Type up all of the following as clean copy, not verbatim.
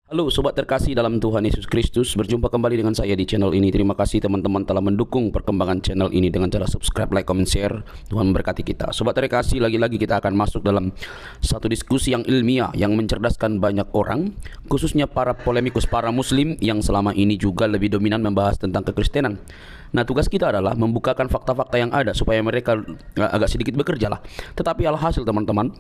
Halo sobat terkasih dalam Tuhan Yesus Kristus, berjumpa kembali dengan saya di channel ini. Terima kasih teman-teman telah mendukung perkembangan channel ini dengan cara subscribe, like, comment, share. Tuhan memberkati kita. Sobat terkasih, lagi-lagi kita akan masuk dalam satu diskusi yang ilmiah yang mencerdaskan banyak orang, khususnya para polemikus, para muslim yang selama ini juga lebih dominan membahas tentang kekristenan. Nah, tugas kita adalah membukakan fakta-fakta yang ada supaya mereka agak sedikit bekerja lah. Tetapi alhasil teman-teman,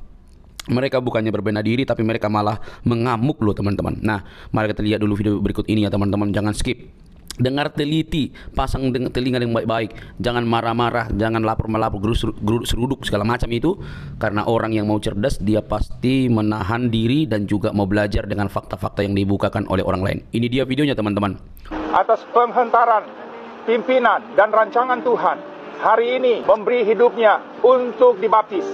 mereka bukannya berbenah diri, tapi mereka malah mengamuk loh teman-teman. Nah, mari kita lihat dulu video berikut ini ya teman-teman. Jangan skip. Dengar teliti, pasang telinga yang baik-baik. Jangan marah-marah, jangan lapor-melapor, seruduk segala macam itu. Karena orang yang mau cerdas, dia pasti menahan diri dan juga mau belajar dengan fakta-fakta yang dibukakan oleh orang lain. Ini dia videonya teman-teman. Atas penghentaran, pimpinan, dan rancangan Tuhan, hari ini memberi hidupnya untuk dibaptis.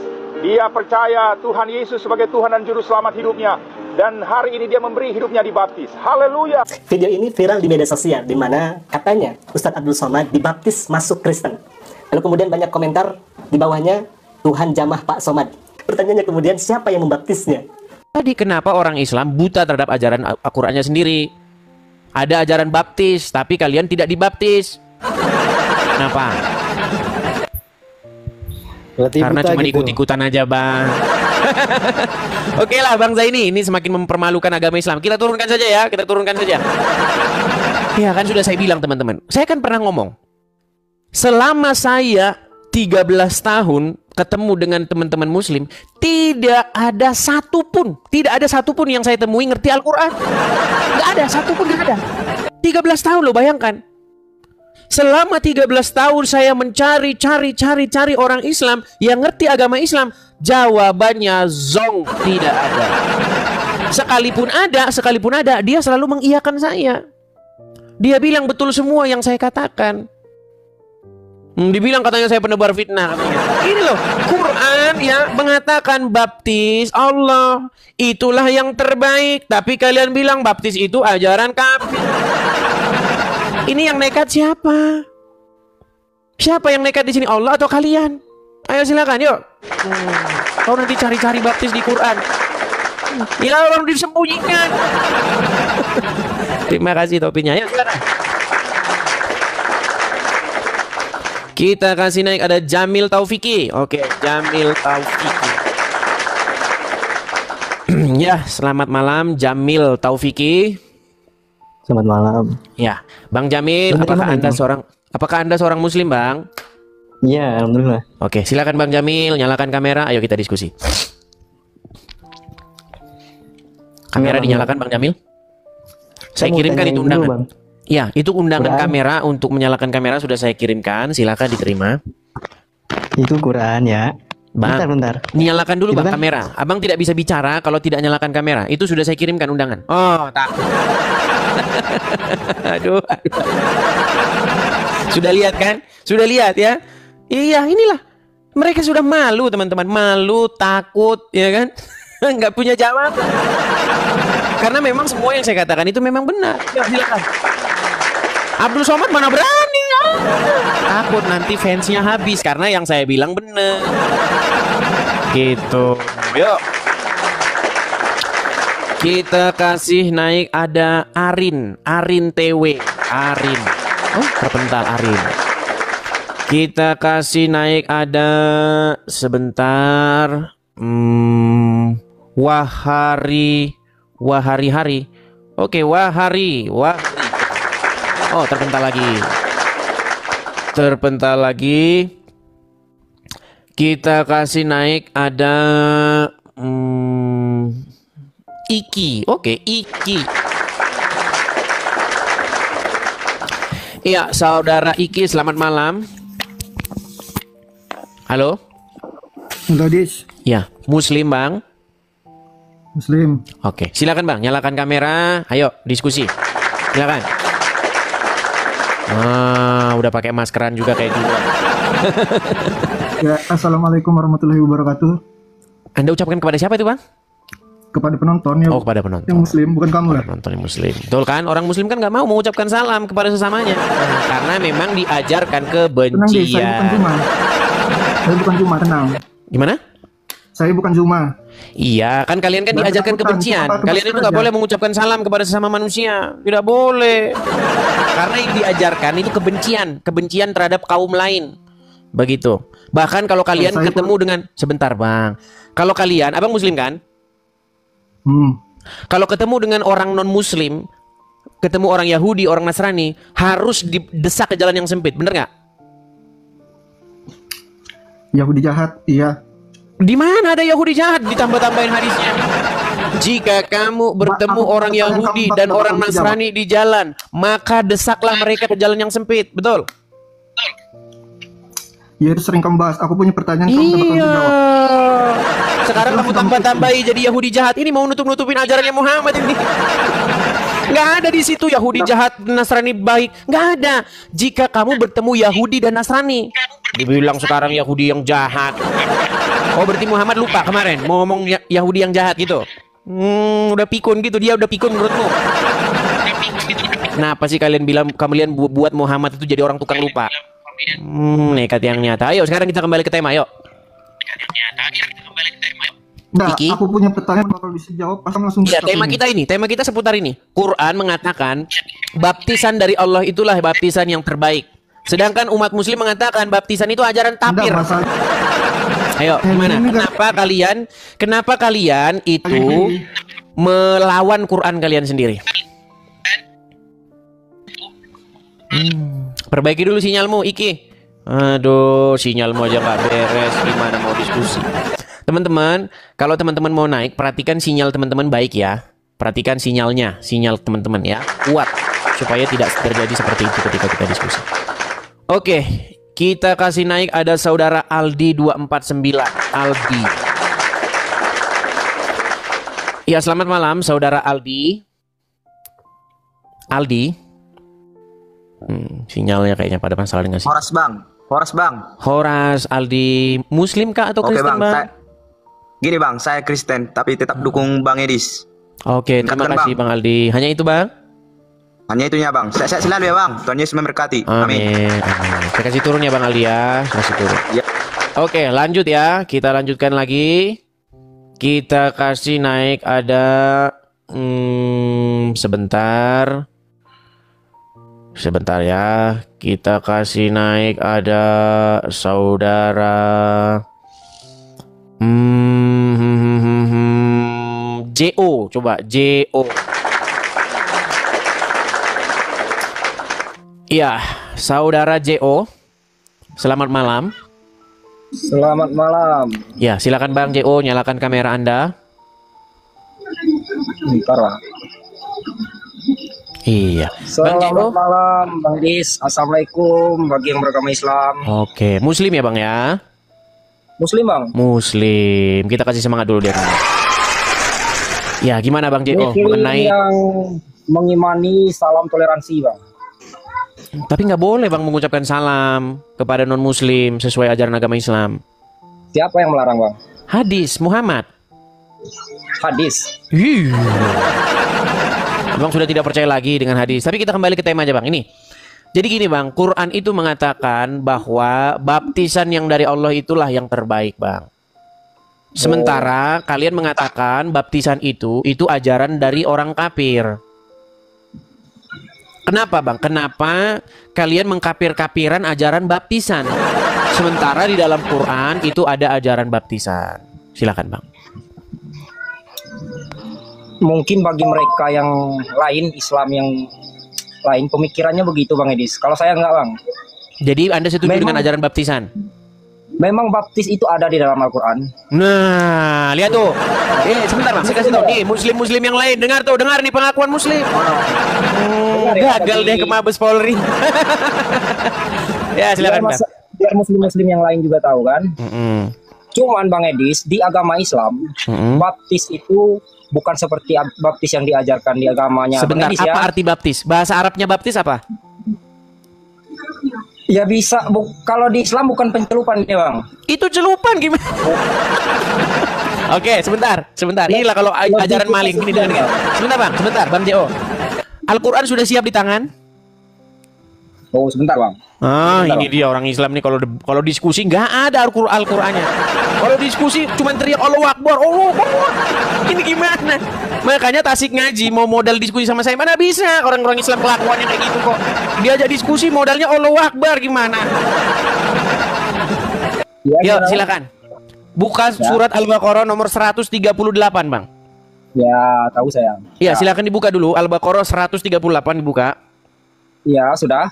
Dia percaya Tuhan Yesus sebagai Tuhan dan Juru Selamat hidupnya. Dan hari ini dia memberi hidupnya dibaptis. Haleluya. Video ini viral di media sosial, di mana katanya Ustadz Abdul Somad dibaptis masuk Kristen. Lalu kemudian banyak komentar di bawahnya, Tuhan jamah Pak Somad. Pertanyaannya kemudian, siapa yang membaptisnya? Tadi kenapa orang Islam buta terhadap ajaran Al-Qur'annya sendiri? Ada ajaran baptis, tapi kalian tidak dibaptis. Kenapa? Karena cuma gitu. Ikut-ikutan aja bang. Oke lah Bang Zaini, ini semakin mempermalukan agama Islam. Kita turunkan saja ya, kita turunkan saja. Ya kan sudah saya bilang teman-teman, saya kan pernah ngomong, selama saya 13 tahun ketemu dengan teman-teman muslim, tidak ada satupun yang saya temui ngerti Al-Quran. Nggak ada, satupun nggak ada. 13 tahun loh, bayangkan. Selama 13 tahun saya mencari orang Islam yang ngerti agama Islam, jawabannya zong, tidak ada. Sekalipun ada, dia selalu mengiyakan saya. Dia bilang betul semua yang saya katakan. Dibilang katanya saya penebar fitnah katanya. Ini loh, Quran ya mengatakan baptis Allah itulah yang terbaik, tapi kalian bilang baptis itu ajaran kafir. Ini yang nekat siapa? Siapa yang nekat di sini? Allah atau kalian? Ayo silakan, yuk. Kau nanti cari-cari baptis di Quran. Ya orang disembunyikan. Terima kasih topinya. Yuk silakan. Kita kasih naik, ada Jamil Taufiki. Oke, Jamil Taufiki. Ya, selamat malam Jamil Taufiki. Selamat malam. Ya, Bang Jamil, apakah Anda seorang muslim, Bang? Iya, alhamdulillah. Oke, silakan Bang Jamil, nyalakan kamera, ayo kita diskusi. Kamera dinyalakan Bang Jamil. Saya kirimkan itu undangan. Ya, itu undangan kamera untuk menyalakan kamera sudah saya kirimkan, silakan diterima. Itu Quran ya. Bang, bentar. Nyalakan dulu Bang kamera. Abang tidak bisa bicara kalau tidak nyalakan kamera. Itu sudah saya kirimkan undangan. Oh, tak. aduh. Sudah lihat kan? Sudah lihat ya? Iya, inilah. Mereka sudah malu, teman-teman. Malu, takut, ya kan? Nggak punya jawaban. Karena memang semua yang saya katakan itu memang benar. Ya, silakan. Abdul Somad mana berani? Takut nanti fansnya habis karena yang saya bilang benar. Gitu. Yuk. Kita kasih naik, ada Arin TW. Arin. Oh, terpental Arin. Kita kasih naik, ada sebentar. Wahari. Oke, Wahari. Oh, terpental lagi. Kita kasih naik, ada Iki. Oke, Iki. Iya, saudara Iki, selamat malam. Halo? Halo, Dis. Ya, muslim, Bang? Muslim. Oke, silakan Bang, nyalakan kamera. Ayo, diskusi. Silakan. Udah pakai maskeran juga kayak dulu. Ya, assalamualaikum warahmatullahi wabarakatuh. Anda ucapkan kepada siapa itu, Bang? Kepada penonton ya. Oh, kepada penonton. Yang muslim, bukan kamu ya. Penonton yang muslim. Betul kan? Orang muslim kan nggak mau mengucapkan salam kepada sesamanya. Karena memang diajarkan kebencian. Tenang deh, saya bukan Juma. Tenang. Gimana? Saya bukan Juma. Iya, kan kalian kan Nggak diajarkan ketakutan, kebencian. cuma Kalian itu nggak aja. boleh mengucapkan salam kepada sesama manusia. Tidak boleh. Karena yang diajarkan itu kebencian terhadap kaum lain. Begitu. Bahkan kalau kalian Saya ketemu dengan sebentar, Bang. Kalau kalian, Abang muslim kan? Kalau ketemu dengan orang non muslim, ketemu orang Yahudi, orang Nasrani, harus didesak ke jalan yang sempit. Bener nggak? Yahudi jahat, iya. Di mana ada Yahudi jahat? Ditambah-tambahin hadisnya. Jika kamu bertemu Aku orang pertanyaan Yahudi kamu, dan Bang, orang kamu Nasrani di jalan, maka desaklah mereka ke jalan yang sempit. Betul? Ya itu sering kamu bahas. Aku punya pertanyaan kamu dapat Iya. jawab. Sekarang kamu tambah-tambahi jadi Yahudi jahat. Ini mau nutup-nutupin ajarannya Muhammad ini. Nggak ada di situ Yahudi jahat, Nasrani baik. Nggak ada. Jika kamu bertemu Yahudi dan Nasrani, dibilang sekarang Yahudi yang jahat. Oh, berarti Muhammad lupa kemarin mau ngomong Yahudi yang jahat gitu. Udah pikun gitu, dia udah pikun menurutmu. Kenapa sih kalian bilang buat Muhammad itu jadi orang tukang lupa? Nekat yang nyata. Ayo sekarang kita kembali ke tema, yuk. Nah, Iki? aku punya pertanyaan bakal bisa jawab. Pas langsung Ya, stop tema kita seputar ini. Quran mengatakan baptisan dari Allah itulah baptisan yang terbaik. Sedangkan umat muslim mengatakan baptisan itu ajaran tapir. Nggak, masalah. Ayo, gimana? Kenapa kalian itu melawan Quran kalian sendiri? Perbaiki dulu sinyalmu, Iki. Aduh, sinyalmu aja nggak beres. Gimana mau diskusi? Teman-teman, kalau teman-teman mau naik, perhatikan sinyal teman-teman baik ya. Perhatikan sinyalnya, sinyal teman-teman ya. Kuat, supaya tidak terjadi seperti itu ketika kita diskusi. Oke, kita kasih naik ada saudara Aldi 249. Aldi. Ya, selamat malam saudara Aldi. Aldi. Sinyalnya kayaknya pada masalah dengan sinyal. Horas bang. Horas, Aldi. Muslim kah atau Oke Kristen, bang? Gini bang, saya Kristen tapi tetap dukung Bang Edis. Oke, terima Ingatkan, kasih Bang Aldi. Hanya itu Bang? Hanya itunya bang. Saya selalu ya bang. Tuhan Yesus memberkati. Amin. Amin. Saya kasih turun ya Bang Aldi ya. Kasih turun. Ya. Oke, lanjut ya. Kita lanjutkan lagi. Kita kasih naik ada sebentar. Sebentar ya. Kita kasih naik ada saudara JO. Coba JO. Iya, saudara JO. Selamat malam. Selamat malam. Ya, silakan Bang JO, nyalakan kamera Anda. Bentar lah. Iya. Bang JO. Selamat malam, Bang Dis. Assalamualaikum bagi yang beragama Islam. Oke, Muslim ya Bang ya? Muslim Bang. Muslim. Kita kasih semangat dulu dia. Ya, gimana Bang JO Muslim mengenai? yang mengimani salam toleransi Bang. Tapi nggak boleh Bang mengucapkan salam kepada non Muslim sesuai ajaran agama Islam. Siapa yang melarang Bang? Hadis Muhammad. Hadis. Bang sudah tidak percaya lagi dengan hadis. Tapi kita kembali ke tema aja Bang. Ini. Jadi gini Bang, Quran itu mengatakan bahwa baptisan yang dari Allah itulah yang terbaik Bang. Sementara kalian mengatakan baptisan itu ajaran dari orang kafir. Kenapa Bang? Kenapa kalian mengkafir-kafiran ajaran baptisan? Sementara di dalam Quran itu ada ajaran baptisan. Silakan Bang. Mungkin bagi mereka yang lain, Islam yang lain, pemikirannya begitu Bang Edis. Kalau saya enggak Bang. Jadi Anda setuju dengan ajaran baptisan? Memang baptis itu ada di dalam Al-Quran. Nah, lihat tuh. Sebentar Bang, saya kasih tahu nih muslim-muslim yang lain. Dengar nih pengakuan muslim. Gagal deh ke Mabes Polri. Ya, silakan Bang. Biar muslim-muslim yang lain juga tahu kan. Cuman Bang Edis, di agama Islam, baptis itu bukan seperti baptis yang diajarkan di agamanya. Sebentar, Bang Edis, apa ya? arti baptis? Bahasa Arabnya baptis apa? Ya bisa, kalau di Islam bukan pencelupan ya Bang. Itu celupan gimana? Oke, sebentar. Inilah kalau ajaran maling ini dengan. Sebentar Bang Jo. Al-Quran sudah siap di tangan? Oh, sebentar bang. Ah, Sebentar, ini Bang. dia orang Islam nih kalau diskusi nggak ada Al-Qur'annya. Kalau diskusi cuma teriak Allahu Akbar, Allah Akbar. Ini gimana? Makanya Tasik ngaji mau modal diskusi sama saya mana bisa, orang-orang Islam kelakuannya kayak gitu kok. Diajak diskusi modalnya Allahu Akbar gimana? Yuk, silakan. Buka surat Al-Baqarah nomor 138, Bang. Ya, tahu saya. Iya, silakan dibuka dulu Al-Baqarah 138 dibuka. Ya, sudah.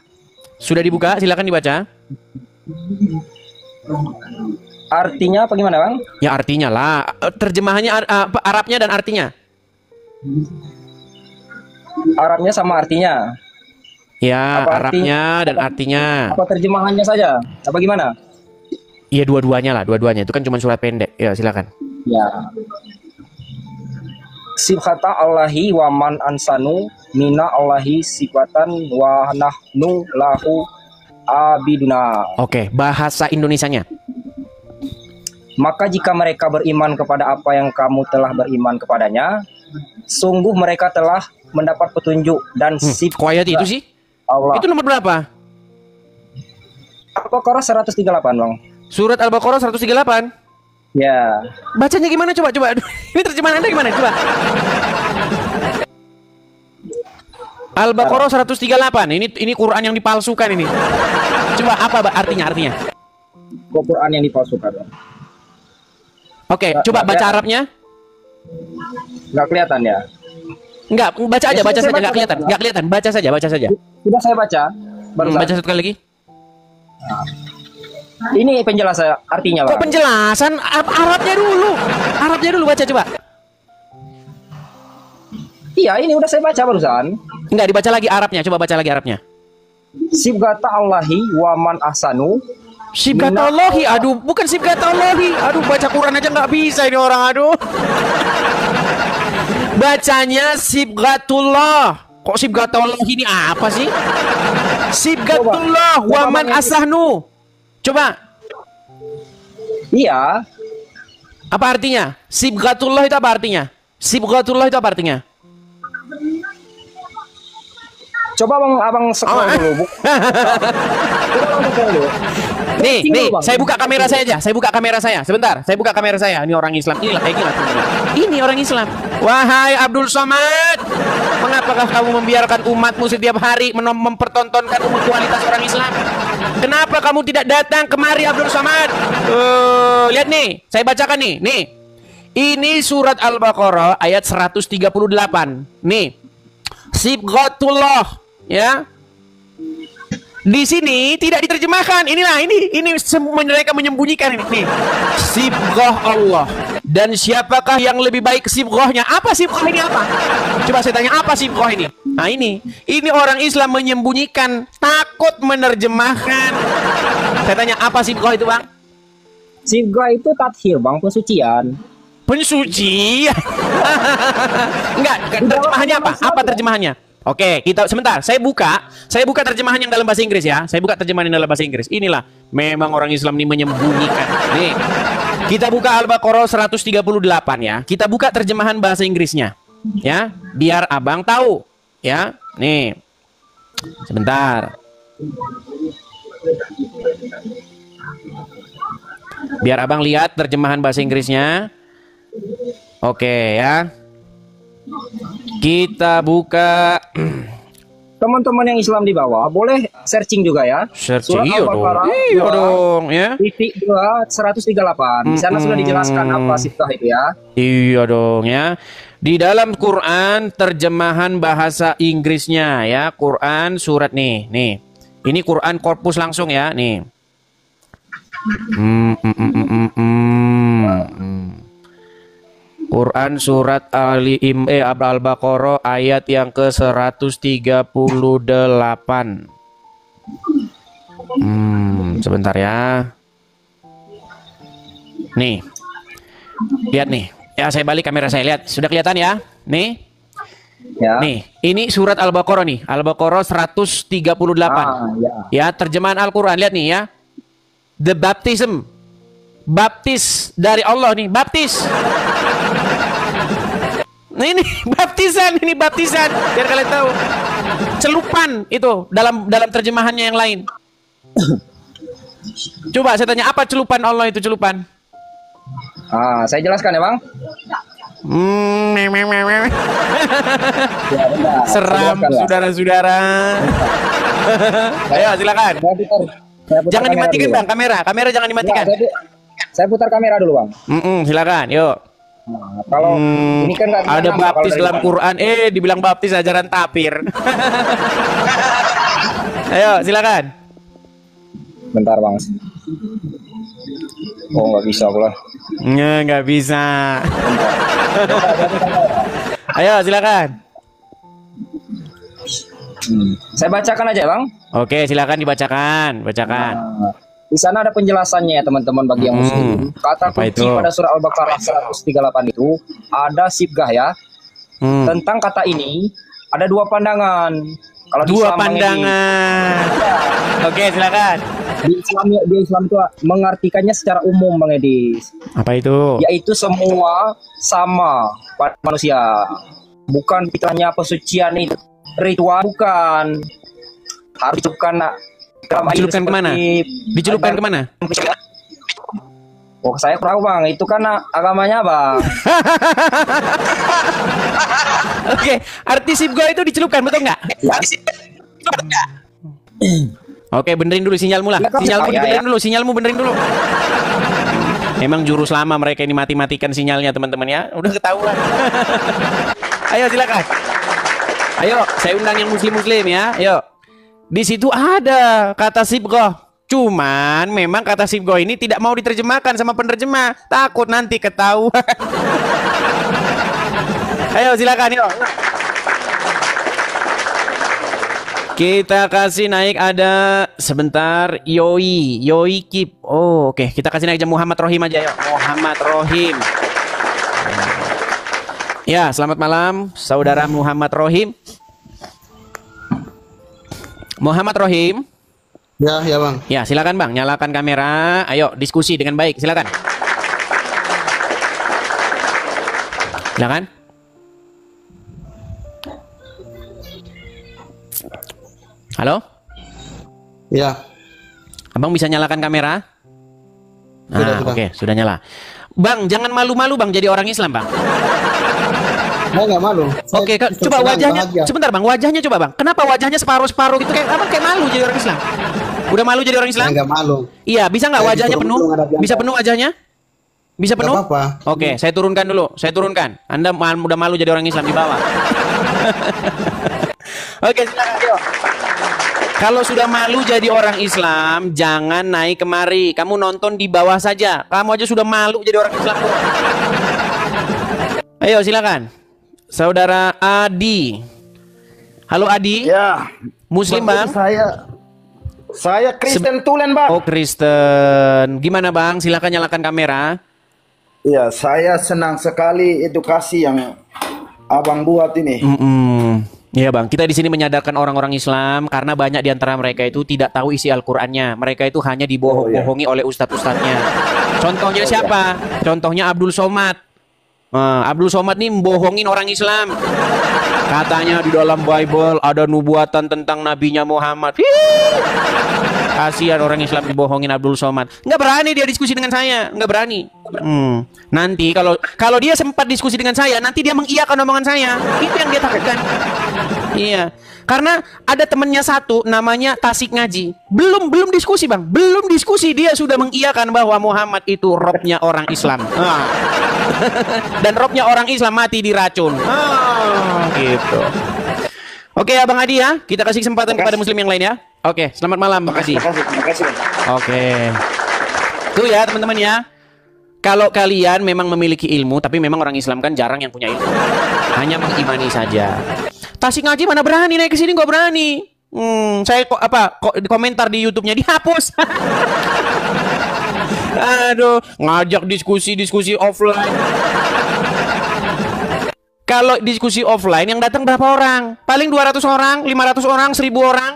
Sudah dibuka, silakan dibaca. Artinya apa gimana bang? Ya artinya lah, terjemahannya Arabnya dan artinya. Arabnya sama artinya. Ya, Apa Arabnya dan artinya. Apa terjemahannya saja? Apa gimana? Iya dua-duanya lah, dua-duanya. Itu kan cuma surat pendek. Ya silakan. Ya. Sifata Allahi wa man ansanu mina Allahi sifatan wa nahnu lahu abiduna. Oke, bahasa Indonesianya. Maka jika mereka beriman kepada apa yang kamu telah beriman kepadanya, sungguh mereka telah mendapat petunjuk dan sifat Kok ayat itu sih? Allah. Itu nomor berapa? Al-Baqarah 138 bang. Surat Al-Baqarah 138. Ya. Bacanya gimana coba? Aduh, ini terjemahan Anda gimana? Coba. Al-Baqarah 138. Ini Quran yang dipalsukan ini. Coba apa artinya? Quran yang dipalsukan. Bang. Oke, coba baca Arabnya. Nggak kelihatan ya? Enggak, baca aja, Ya, baca saya saja, baca, enggak kelihatan. Bang. Enggak kelihatan, baca saja. Sudah saya baca. Barusan. Baca satu kali lagi. Ini penjelasan artinya Kok bang. penjelasan Arabnya dulu baca coba. Iya, ini udah saya baca barusan. Enggak dibaca lagi Arabnya, coba baca lagi Arabnya. Sibgata Allahi wa man ahsanu. Sibgatallahi, aduh, bukan Sibgatallahi. Aduh, baca Quran aja nggak bisa ini orang, aduh. Bacanya Sibgatullah. Kok Sibgatullah ini apa sih? Sibgatullah wa man asahnu. Coba. Iya. Apa artinya? Sibgatullah itu apa artinya? Sibgatullah itu apa artinya? Coba abang scroll dulu. Coba abang scroll dulu. Nih, saya buka kamera saya aja. Saya buka kamera saya. Sebentar, saya buka kamera saya. Ini orang Islam. Inilah kayak gila. Ini orang Islam. Wahai Abdul Somad, mengapakah kamu membiarkan umatmu setiap hari mempertontonkan kualitas orang Islam? Kenapa kamu tidak datang kemari Abdul Somad? Lihat nih, saya bacakan nih. Nih. Ini surat Al-Baqarah ayat 138. Nih. Sibghatullah, ya. Di sini tidak diterjemahkan. Inilah ini mereka menyembunyikan ini. Nih. Sibghah Allah. Dan siapakah yang lebih baik sibghahnya? Apa sibghah ini apa? Coba saya tanya apa sibghah ini? Nah ini orang Islam menyembunyikan, takut menerjemahkan. Saya tanya apa sibghah itu, Bang? Sibghah itu tathir, Bang, pensucian. Pensucian. Enggak, terjemahannya apa? Apa terjemahannya? Oke, kita sebentar. Saya buka terjemahan yang dalam bahasa Inggris ya. Saya buka terjemahan yang dalam bahasa Inggris. Inilah, memang orang Islam ini menyembunyikan. Nih. Kita buka Al-Baqarah 138 ya. Kita buka terjemahan bahasa Inggrisnya. Ya, biar Abang tahu, ya. Nih. Sebentar. Biar Abang lihat terjemahan bahasa Inggrisnya. Oke, ya. Kita buka. Teman-teman yang Islam di bawah boleh searching juga ya. Searching iya dong ya. Titik 2 138. Di sana sudah dijelaskan apa sibghah itu ya. Iya dong ya. Di dalam Quran terjemahan bahasa Inggrisnya ya. Quran surat nih. Ini Quran korpus langsung ya, nih. Quran surat Al-Baqarah ayat yang ke 138. Sebentar ya. Nih. Lihat nih. Ya, saya balik kamera saya, lihat. Sudah kelihatan ya? Nih. Ya. Nih, ini surat Al-Baqarah nih. Al-Baqarah 138. Ya, terjemahan Al-Qur'an, lihat nih ya. The baptism. Baptis dari Allah nih, baptis. Ini baptisan biar kalian tahu. Celupan itu dalam terjemahannya yang lain. Coba saya tanya, apa celupan Allah itu celupan? Saya jelaskan ya, Bang. Seram saudara-saudara. Ayo silakan. Jangan dimatikan Bang, kamera jangan dimatikan. Saya putar kamera dulu, Bang. Silakan, yuk. Kalau ini kan nggak ada baptis dalam Quran, dibilang baptis ajaran tapir. Ayo silakan. Bentar, Bang. Oh, nggak bisa pula. Nggak bisa. Ayo silakan. Saya bacakan aja, Bang. Oke, silakan dibacakan. Di sana ada penjelasannya ya, teman-teman, bagi yang muslim. Kata kunci pada surah Al-Baqarah 138 itu ada sibgah ya. Tentang kata ini ada dua pandangan. Kalau dua pandangan. Oke, silakan. Di Islam itu mengartikannya secara umum, Bang Edis. Apa itu? Yaitu semua sama pada manusia. Bukan fitrahnya pesucian itu. Ritual bukan. Harus dicelupkan kemana? Dicelupkan kemana? Oh, saya tahu, Bang. Itu kan agamanya, Bang. Oke, arti sibgah itu dicelupkan, betul nggak? Oke, benerin dulu sinyalmu lah. Sinyalmu benerin dulu. Emang jurus lama mereka ini mati-matikan sinyalnya, teman-teman ya. Udah ketahuan. Ayo silakan. Ayo, saya undang yang muslim-muslim ya. Ayo. Di situ ada kata sibgah. Cuman memang kata sibgah ini tidak mau diterjemahkan sama penerjemah. Takut nanti ketahuan. Ayo silakan yuk. Kita kasih naik ada sebentar Yoi Kip. Oh, oke, kita kasih naik aja Muhammad Rohim aja yuk. Muhammad Rohim. Ya, selamat malam saudara Muhammad Rohim. Muhammad Rohim. Ya Bang. Ya, silakan Bang, nyalakan kamera. Ayo diskusi dengan baik, silakan. Silakan. Halo? Ya. Abang bisa nyalakan kamera? Sudah. Oke, sudah nyala. Bang, jangan malu-malu Bang jadi orang Islam, Bang. Saya nggak malu. Oke, coba wajahnya. Sebentar Bang, wajahnya coba Bang. Kenapa wajahnya separuh-separuh gitu kayak malu jadi orang Islam? Udah malu jadi orang Islam? Saya nggak malu. Iya, bisa nggak wajahnya penuh? Bisa penuh wajahnya? Bisa penuh? Nggak apa-apa. Oke, saya turunkan dulu. Saya turunkan. Anda udah malu jadi orang Islam di bawah. Oke, silakan yuk. Kalau sudah malu jadi orang Islam, jangan naik kemari. Kamu nonton di bawah saja. Kamu aja sudah malu jadi orang Islam. Ayo, silakan. Saudara Adi. Halo Adi. Ya. Muslim, Bang? Saya Kristen Tulen, Bang. Oh, Kristen. Gimana, Bang? Silakan nyalakan kamera. Ya, saya senang sekali edukasi yang Abang buat ini. Iya Bang, kita di sini menyadarkan orang-orang Islam karena banyak di antara mereka itu tidak tahu isi Al-Qur'annya. Mereka itu hanya dibohong-bohongi oleh ustadz-ustadznya. Contohnya siapa? Contohnya Abdul Somad. Abdul Somad nih membohongin orang Islam. Katanya di dalam Bible ada nubuatan tentang nabinya Muhammad. Kasihan orang Islam dibohongin Abdul Somad. Nggak berani dia diskusi dengan saya, nggak berani. Nanti kalau dia sempat diskusi dengan saya, nanti dia mengiyakan omongan saya. Itu yang dia takutkan. Iya, karena ada temennya satu namanya Tasik Ngaji. Belum diskusi Bang, belum diskusi dia sudah mengiyakan bahwa Muhammad itu robnya orang Islam. Dan robnya orang Islam mati diracun. Gitu. Oke Abang Adi ya, kita kasih kesempatan kepada muslim yang lain ya. Oke, selamat malam, makasih. Makasih. Oke. Tuh ya teman-teman ya. Kalau kalian memang memiliki ilmu, tapi memang orang Islam kan jarang yang punya ilmu. Hanya mengimani saja. Tasik Ngaji mana berani naik ke sini, nggak berani. Saya komentar di YouTube-nya dihapus. Aduh, ngajak diskusi offline. Kalau diskusi offline yang datang berapa orang? Paling 200 orang, 500 orang, 1000 orang.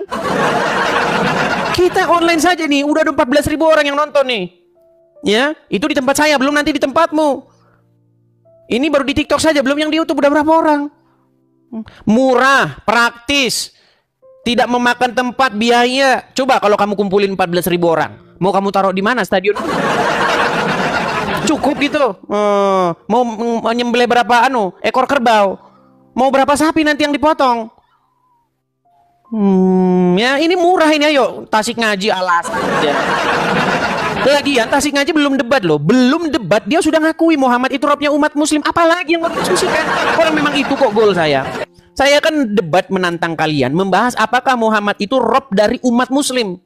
Kita online saja nih, udah ada 14.000 orang yang nonton nih. Ya, itu di tempat saya, belum nanti di tempatmu. Ini baru di TikTok saja, belum yang di YouTube udah berapa orang. Murah, praktis, tidak memakan tempat, biaya. Coba kalau kamu kumpulin 14.000 orang, mau kamu taruh di mana stadion? Cukup gitu. Mau menyembelih berapa ekor kerbau? Mau berapa sapi nanti yang dipotong? Ya ini murah ini, ayo Tasik Ngaji alasan aja. Lagian Tasik Ngaji belum debat loh, belum debat dia sudah ngakui Muhammad itu robnya umat muslim. Apalagi yang mau didiskusikan? Kalau memang itu kok goal saya. Saya kan debat menantang kalian membahas apakah Muhammad itu rob dari umat muslim.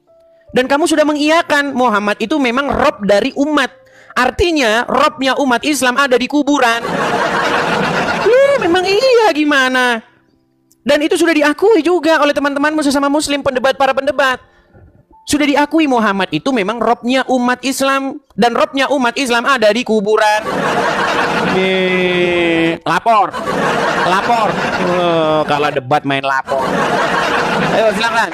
Dan kamu sudah mengiyakan Muhammad itu memang rob dari umat. Artinya robnya umat Islam ada di kuburan. Memang iya gimana? Dan itu sudah diakui juga oleh teman-temanmu sesama muslim, para pendebat. Sudah diakui Muhammad itu memang robnya umat Islam. Dan robnya umat Islam ada di kuburan. Lapor. Kalau debat main lapor. Ayo silakan.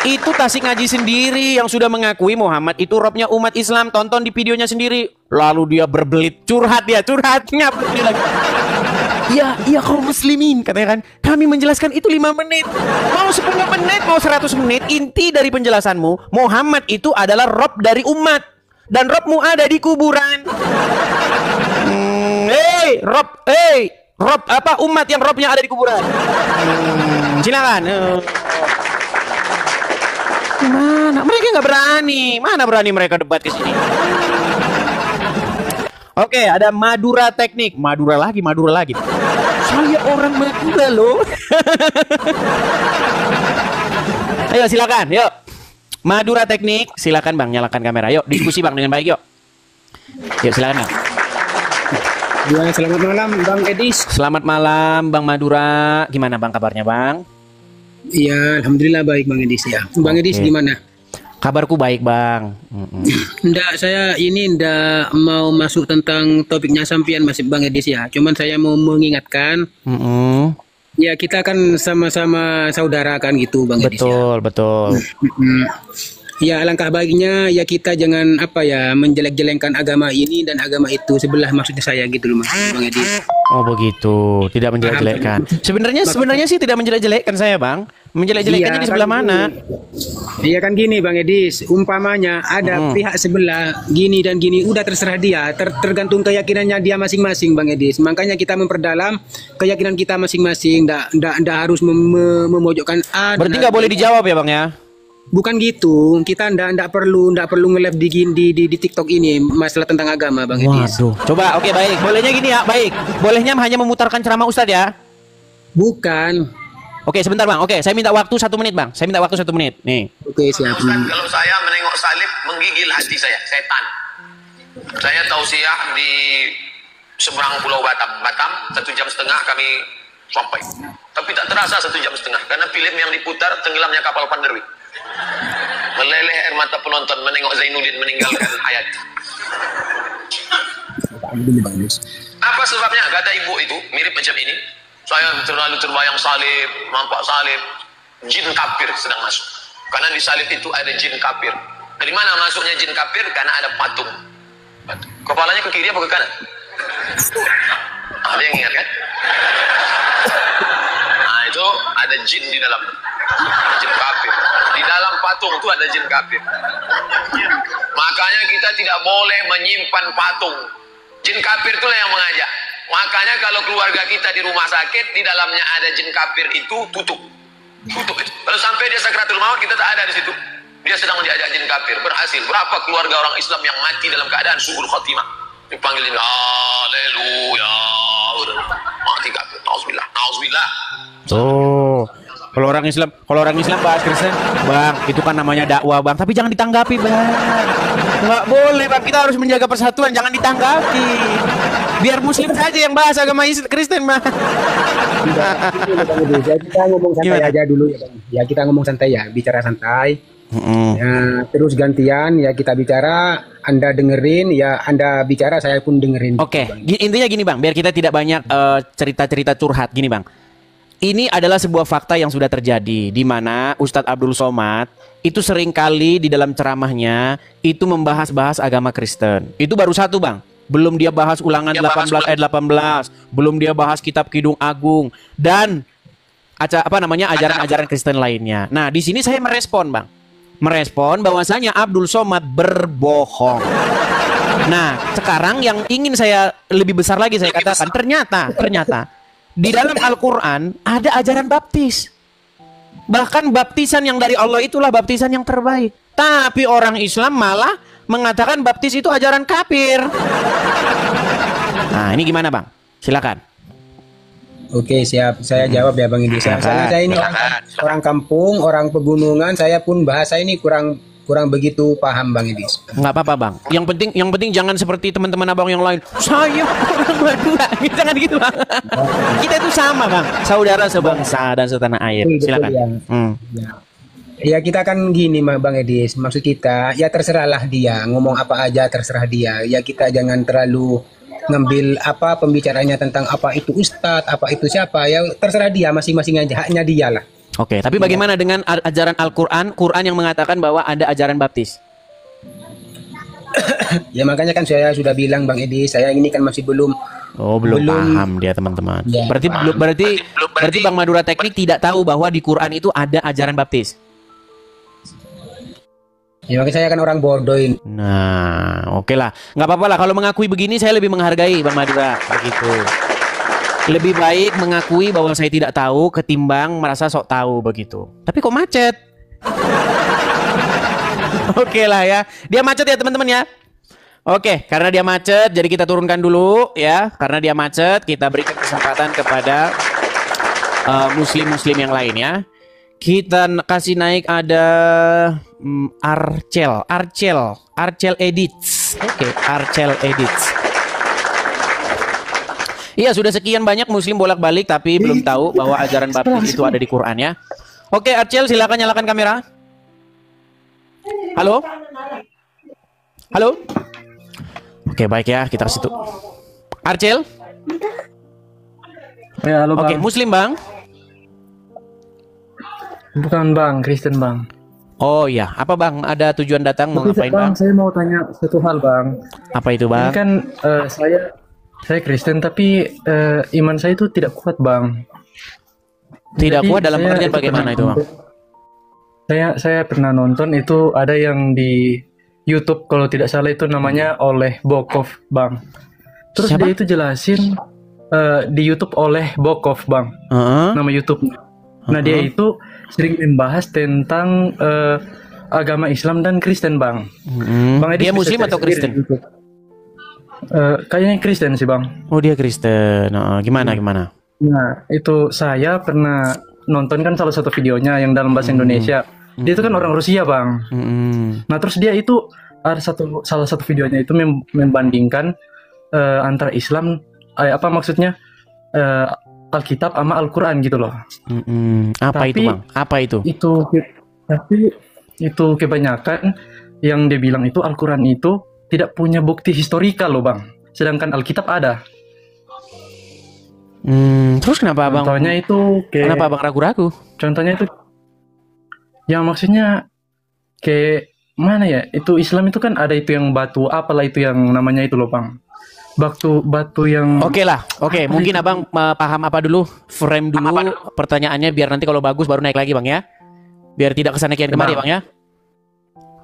Itu Tasik Ngaji sendiri yang sudah mengakui Muhammad itu robnya umat Islam. Tonton di videonya sendiri. Lalu dia berbelit, curhatnya lagi. Iya kaum muslimin, katanya kan, kami menjelaskan itu 5 menit. Mau 10 menit, mau 100 menit. Inti dari penjelasanmu, Muhammad itu adalah rob dari umat. Dan robmu ada di kuburan. Rob apa umat yang robnya ada di kuburan? Silakan. Mana mereka nggak berani? Mana berani mereka debat ke sini? Oke, ada Madura Teknik. Madura lagi. Saya orang Madura loh. Ayo silakan, yuk. Madura Teknik, silakan Bang, nyalakan kamera. Yuk, diskusi Bang dengan baik, yuk. Yuk silakan Bang. Selamat malam Bang Edis. Selamat malam Bang Madura. Gimana Bang kabarnya Bang? Iya, alhamdulillah baik Bang Edis ya. Bang Edis gimana? Kabarku baik Bang. Saya ndak mau masuk tentang topiknya sampian masih Bang Edis ya. Cuman saya mau mengingatkan. Ya kita kan sama-sama saudara kan gitu Bang Edis ya. Betul. Ya alangkah baiknya ya kita jangan menjelek-jelekkan agama ini dan agama itu sebelah, maksudnya saya gitu loh Bang Edis. Oh begitu, tidak menjelek-jelekkan. Sebenarnya sih tidak menjelek-jelekkan saya Bang. Menjelek-jelekkannya di sebelah mana? Iya kan gini Bang Edis, umpamanya ada pihak sebelah gini dan gini, udah terserah dia, tergantung keyakinannya dia masing-masing Bang Edis. Makanya kita memperdalam keyakinan kita masing-masing, ndak harus memojokkan A. Berarti nggak boleh dijawab ya Bang ya? Bukan gitu, kita ndak perlu nge-live di TikTok ini masalah tentang agama Bang Edis. Waduh. Coba oke baik, bolehnya gini ya, baik. Bolehnya hanya memutarkan ceramah Ustadz ya? Bukan. Oke sebentar Bang, oke saya minta waktu 1 menit Bang. Saya minta waktu 1 menit, nih. Oke siap. Ustadz, kalau saya menengok salib menggigil hati saya, setan. Saya tausiah di seberang Pulau Batam, 1,5 jam kami sampai. Tapi tak terasa 1,5 jam karena film yang diputar tenggelamnya kapal Panderwi. Meleleh air mata penonton menengok Zainuddin meninggalkan hayat. Apa sebabnya? Kata ibu itu mirip macam ini. Saya terlalu terbayang salib, nampak salib, jin kafir sedang masuk. Karena di salib itu ada jin kafir. Dari mana masuknya jin kafir? Karena ada patung. Kepalanya ke kiri apa ke kanan? Ada yang ingat kan? Nah itu ada jin di dalam. Jin kafir. Di dalam patung itu ada jin kafir. Makanya kita tidak boleh menyimpan patung. Jin kafir itulah yang mengajak. Makanya kalau keluarga kita di rumah sakit, di dalamnya ada jin kafir itu tutup itu. Kalau sampai dia sakratul maut, kita tak ada di situ. Dia sedang diajak jin kafir. Berhasil. Berapa keluarga orang Islam yang mati dalam keadaan su'ul khatimah? Dipanggil jin, haleluya, mati kafir. Nauzubillah. Kalau orang Islam bahas Kristen, Bang, itu kan namanya dakwah, Bang. Tapi jangan ditanggapi, Bang. Nggak boleh, Bang. Kita harus menjaga persatuan, jangan ditanggapi. Biar Muslim saja yang bahas agama Kristen, Bang. Kita ngomong santai aja dulu ya, Bang. Ya kita ngomong santai ya, bicara santai. Ya, terus gantian ya kita bicara, Anda dengerin, ya Anda bicara, saya pun dengerin. Oke, intinya gini Bang, biar kita tidak banyak cerita-cerita curhat, gini Bang. Ini adalah sebuah fakta yang sudah terjadi, di mana Ustadz Abdul Somad itu seringkali di dalam ceramahnya itu membahas-bahas agama Kristen. Itu baru satu Bang. belum dia bahas Ulangan 18 ayat 18, belum dia bahas kitab Kidung Agung dan ajaran-ajaran Kristen lainnya. Nah, di sini saya merespon, Bang. Merespon bahwasanya Abdul Somad berbohong. Nah, sekarang yang ingin saya lebih besar lagi saya katakan, ternyata di dalam Al-Qur'an ada ajaran baptis. Bahkan baptisan yang dari Allah itulah baptisan yang terbaik. Tapi orang Islam malah mengatakan baptis itu ajaran kafir. Nah, ini gimana, Bang? Silakan. Oke, siap. Saya jawab ya, Bang Idris. Saya ini orang kampung, orang pegunungan, saya pun bahasa ini kurang begitu paham, Bang Idris. Nggak apa-apa, Bang. Yang penting jangan seperti teman-teman Abang yang lain. Saya orang Madura. Jangan gitu, Bang. Kita itu sama, Bang. Saudara sebangsa dan setanah air. Silakan. Ya kita kan gini, Bang Edis. Maksud kita, ya terserahlah dia ngomong apa aja, terserah dia. Ya kita jangan terlalu ngambil apa pembicaranya tentang apa itu ustadz, apa itu siapa. Ya terserah dia, masing-masing aja, haknya dia lah. Oke, tapi bagaimana dengan ajaran Al-Quran? Quran yang mengatakan bahwa ada ajaran baptis. Ya makanya kan saya sudah bilang, Bang Edi, saya ini kan masih belum paham dia, teman-teman. Ya, berarti Bang Madura Teknik tidak tahu bahwa di Quran itu ada ajaran baptis. Ya makanya saya kan orang bodoh ini. Nah, oke lah. Nggak apa-apa lah. Kalau mengakui begini saya lebih menghargai Bang Madura. Begitu. Lebih baik mengakui bahwa saya tidak tahu ketimbang merasa sok tahu begitu. Tapi kok macet? Oke lah ya. Dia macet ya teman-teman ya. Oke, karena dia macet jadi kita turunkan dulu ya. Karena dia macet kita berikan kesempatan kepada muslim-muslim yang lain ya. Kita kasih naik ada Arcel Edits. Oke, Arcel Edits. Iya, sudah sekian banyak muslim bolak-balik tapi belum tahu bahwa ajaran baptis itu ada di Quran ya. Oke, Arcel silakan nyalakan kamera. Halo? Halo? Oke, baik ya, kita kasih tuh. Arcel? Ya, halo, Bang. Oke, muslim, Bang? Bukan, Bang, Kristen, Bang. Oh iya, apa Bang? Ada tujuan datang mau ngapain, Bang? Saya mau tanya satu hal, Bang. Apa itu, Bang? Ini kan saya Kristen tapi iman saya itu tidak kuat, Bang. Tidak kuat dalam pengertian bagaimana itu, Bang? Saya pernah nonton itu ada yang di YouTube kalau tidak salah itu namanya Oleh Bokov, Bang. Terus siapa? Dia itu jelasin di YouTube Oleh Bokov, Bang. Nama YouTube. Nah, dia itu sering membahas tentang agama Islam dan Kristen, Bang. Bang Edi, dia muslim atau Kristen? Kayaknya Kristen sih, Bang. Oh, dia Kristen. Gimana? Nah, itu saya pernah nonton kan salah satu videonya yang dalam bahasa Indonesia. Dia itu kan orang Rusia, Bang. Nah, terus dia itu ada salah satu videonya itu membandingkan antara Islam, apa maksudnya Alkitab sama Al-Quran gitu loh. Apa itu, Bang? Apa itu? Tapi itu kebanyakan yang dia bilang itu Al-Quran itu tidak punya bukti historikal loh, Bang. Sedangkan Alkitab ada. Terus kenapa Bang? Contohnya itu kenapa Bang ragu-ragu? Contohnya itu yang maksudnya kayak mana ya? Itu Islam itu kan ada itu yang batu, apalah itu yang namanya itu loh, Bang. Batu yang Oke lah. Oke, mungkin Abang paham apa dulu? Frame dulu pertanyaannya biar nanti kalau bagus baru naik lagi, Bang ya. Biar tidak kesana kian kemari, Bang ya.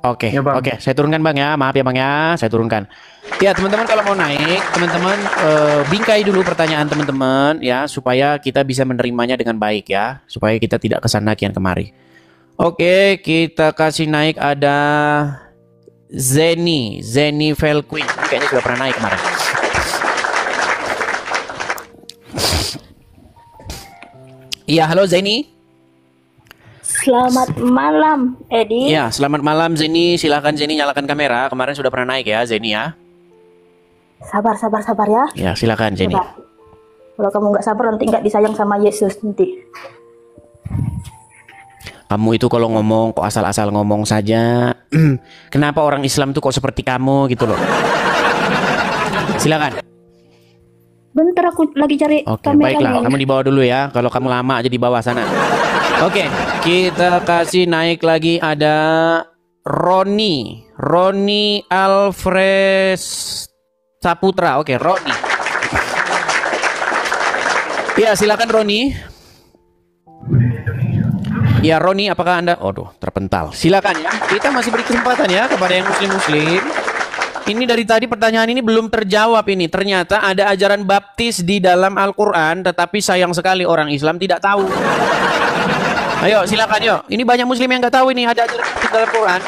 Oke, ya, oke, saya turunkan Bang ya, maaf ya Bang ya, saya turunkan. Ya teman-teman kalau mau naik, teman-teman bingkai dulu pertanyaan teman-teman ya, supaya kita bisa menerimanya dengan baik ya, supaya kita tidak kesana kian kemari. Oke, kita kasih naik ada Zeni Velquin, ini kayaknya sudah pernah naik kemarin. Iya, halo Zeni. Selamat malam, Edi. Ya, selamat malam Zeni. Silakan Zeni nyalakan kamera. Kemarin sudah pernah naik ya, Zeni ya. Sabar ya. Ya, silakan Zeni. Kalau kamu nggak sabar nanti nggak disayang sama Yesus nanti. Kamu itu kalau ngomong kok asal-asal ngomong saja. Kenapa orang Islam tuh kok seperti kamu gitu loh. Silakan. Bentar aku lagi cari Oke, kamera. baiklah. Kamu di bawah dulu ya. Kalau kamu lama aja di bawah sana. Oke, kita kasih naik lagi ada Roni Alfresta. Saputra. Oke, Roni. Ya, silakan Roni. Ya, Roni, apakah Anda... Aduh, terpental. Silakan ya. Kita masih beri kesempatan ya kepada yang muslim-muslim. Ini dari tadi pertanyaan ini belum terjawab ini. Ternyata ada ajaran baptis di dalam Al-Quran, tetapi sayang sekali orang Islam tidak tahu. Ayo, silakan yuk. Ini banyak muslim yang nggak tahu ini ada ajaran baptis dalam Quran.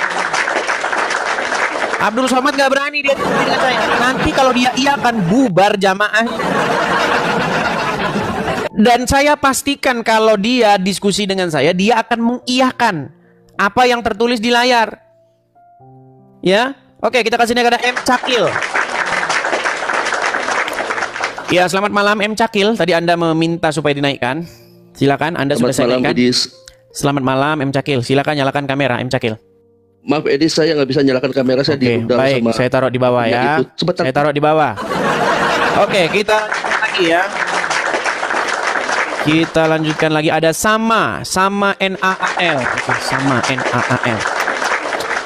Abdul Somad nggak berani dia diskusi dengan saya. Nanti kalau dia iya akan bubar jamaah. Dan saya pastikan kalau dia diskusi dengan saya, dia akan mengiyakan apa yang tertulis di layar. Ya. Oke, kita kasih kepada M. Cakil. Ya, selamat malam M. Cakil. Tadi Anda meminta supaya dinaikkan. Silakan, Anda sudah saya naikkan. Selamat malam M. Cakil. Silakan nyalakan kamera M. Cakil. Maaf Edis, saya nggak bisa nyalakan kamera, saya diundang baik, sama... saya taruh di bawah ya. Saya taruh di bawah. Oke, kita lagi ya. Kita lanjutkan lagi. Ada sama NAAL. Sama NAAL.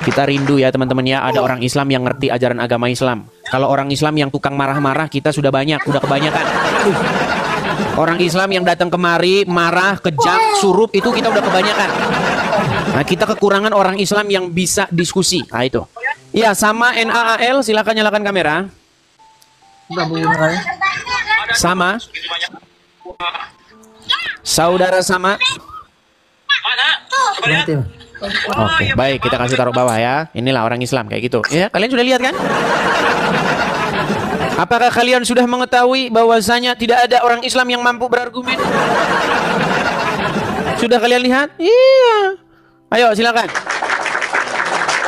Kita rindu ya teman-teman ya, ada orang Islam yang ngerti ajaran agama Islam. Kalau orang Islam yang tukang marah-marah kita sudah banyak, udah kebanyakan. Orang Islam yang datang kemari marah, kejam, surup itu kita udah kebanyakan. Nah, kita kekurangan orang Islam yang bisa diskusi. Nah, itu. Ya, sama NAAL, silakan nyalakan kamera. Sama. Saudara sama. Oke, baik, kita kasih taruh bawah ya. Inilah orang Islam kayak gitu. Ya, kalian sudah lihat kan? Apakah kalian sudah mengetahui bahwasanya tidak ada orang Islam yang mampu berargumen? Sudah kalian lihat? Iya. Ayo, silakan.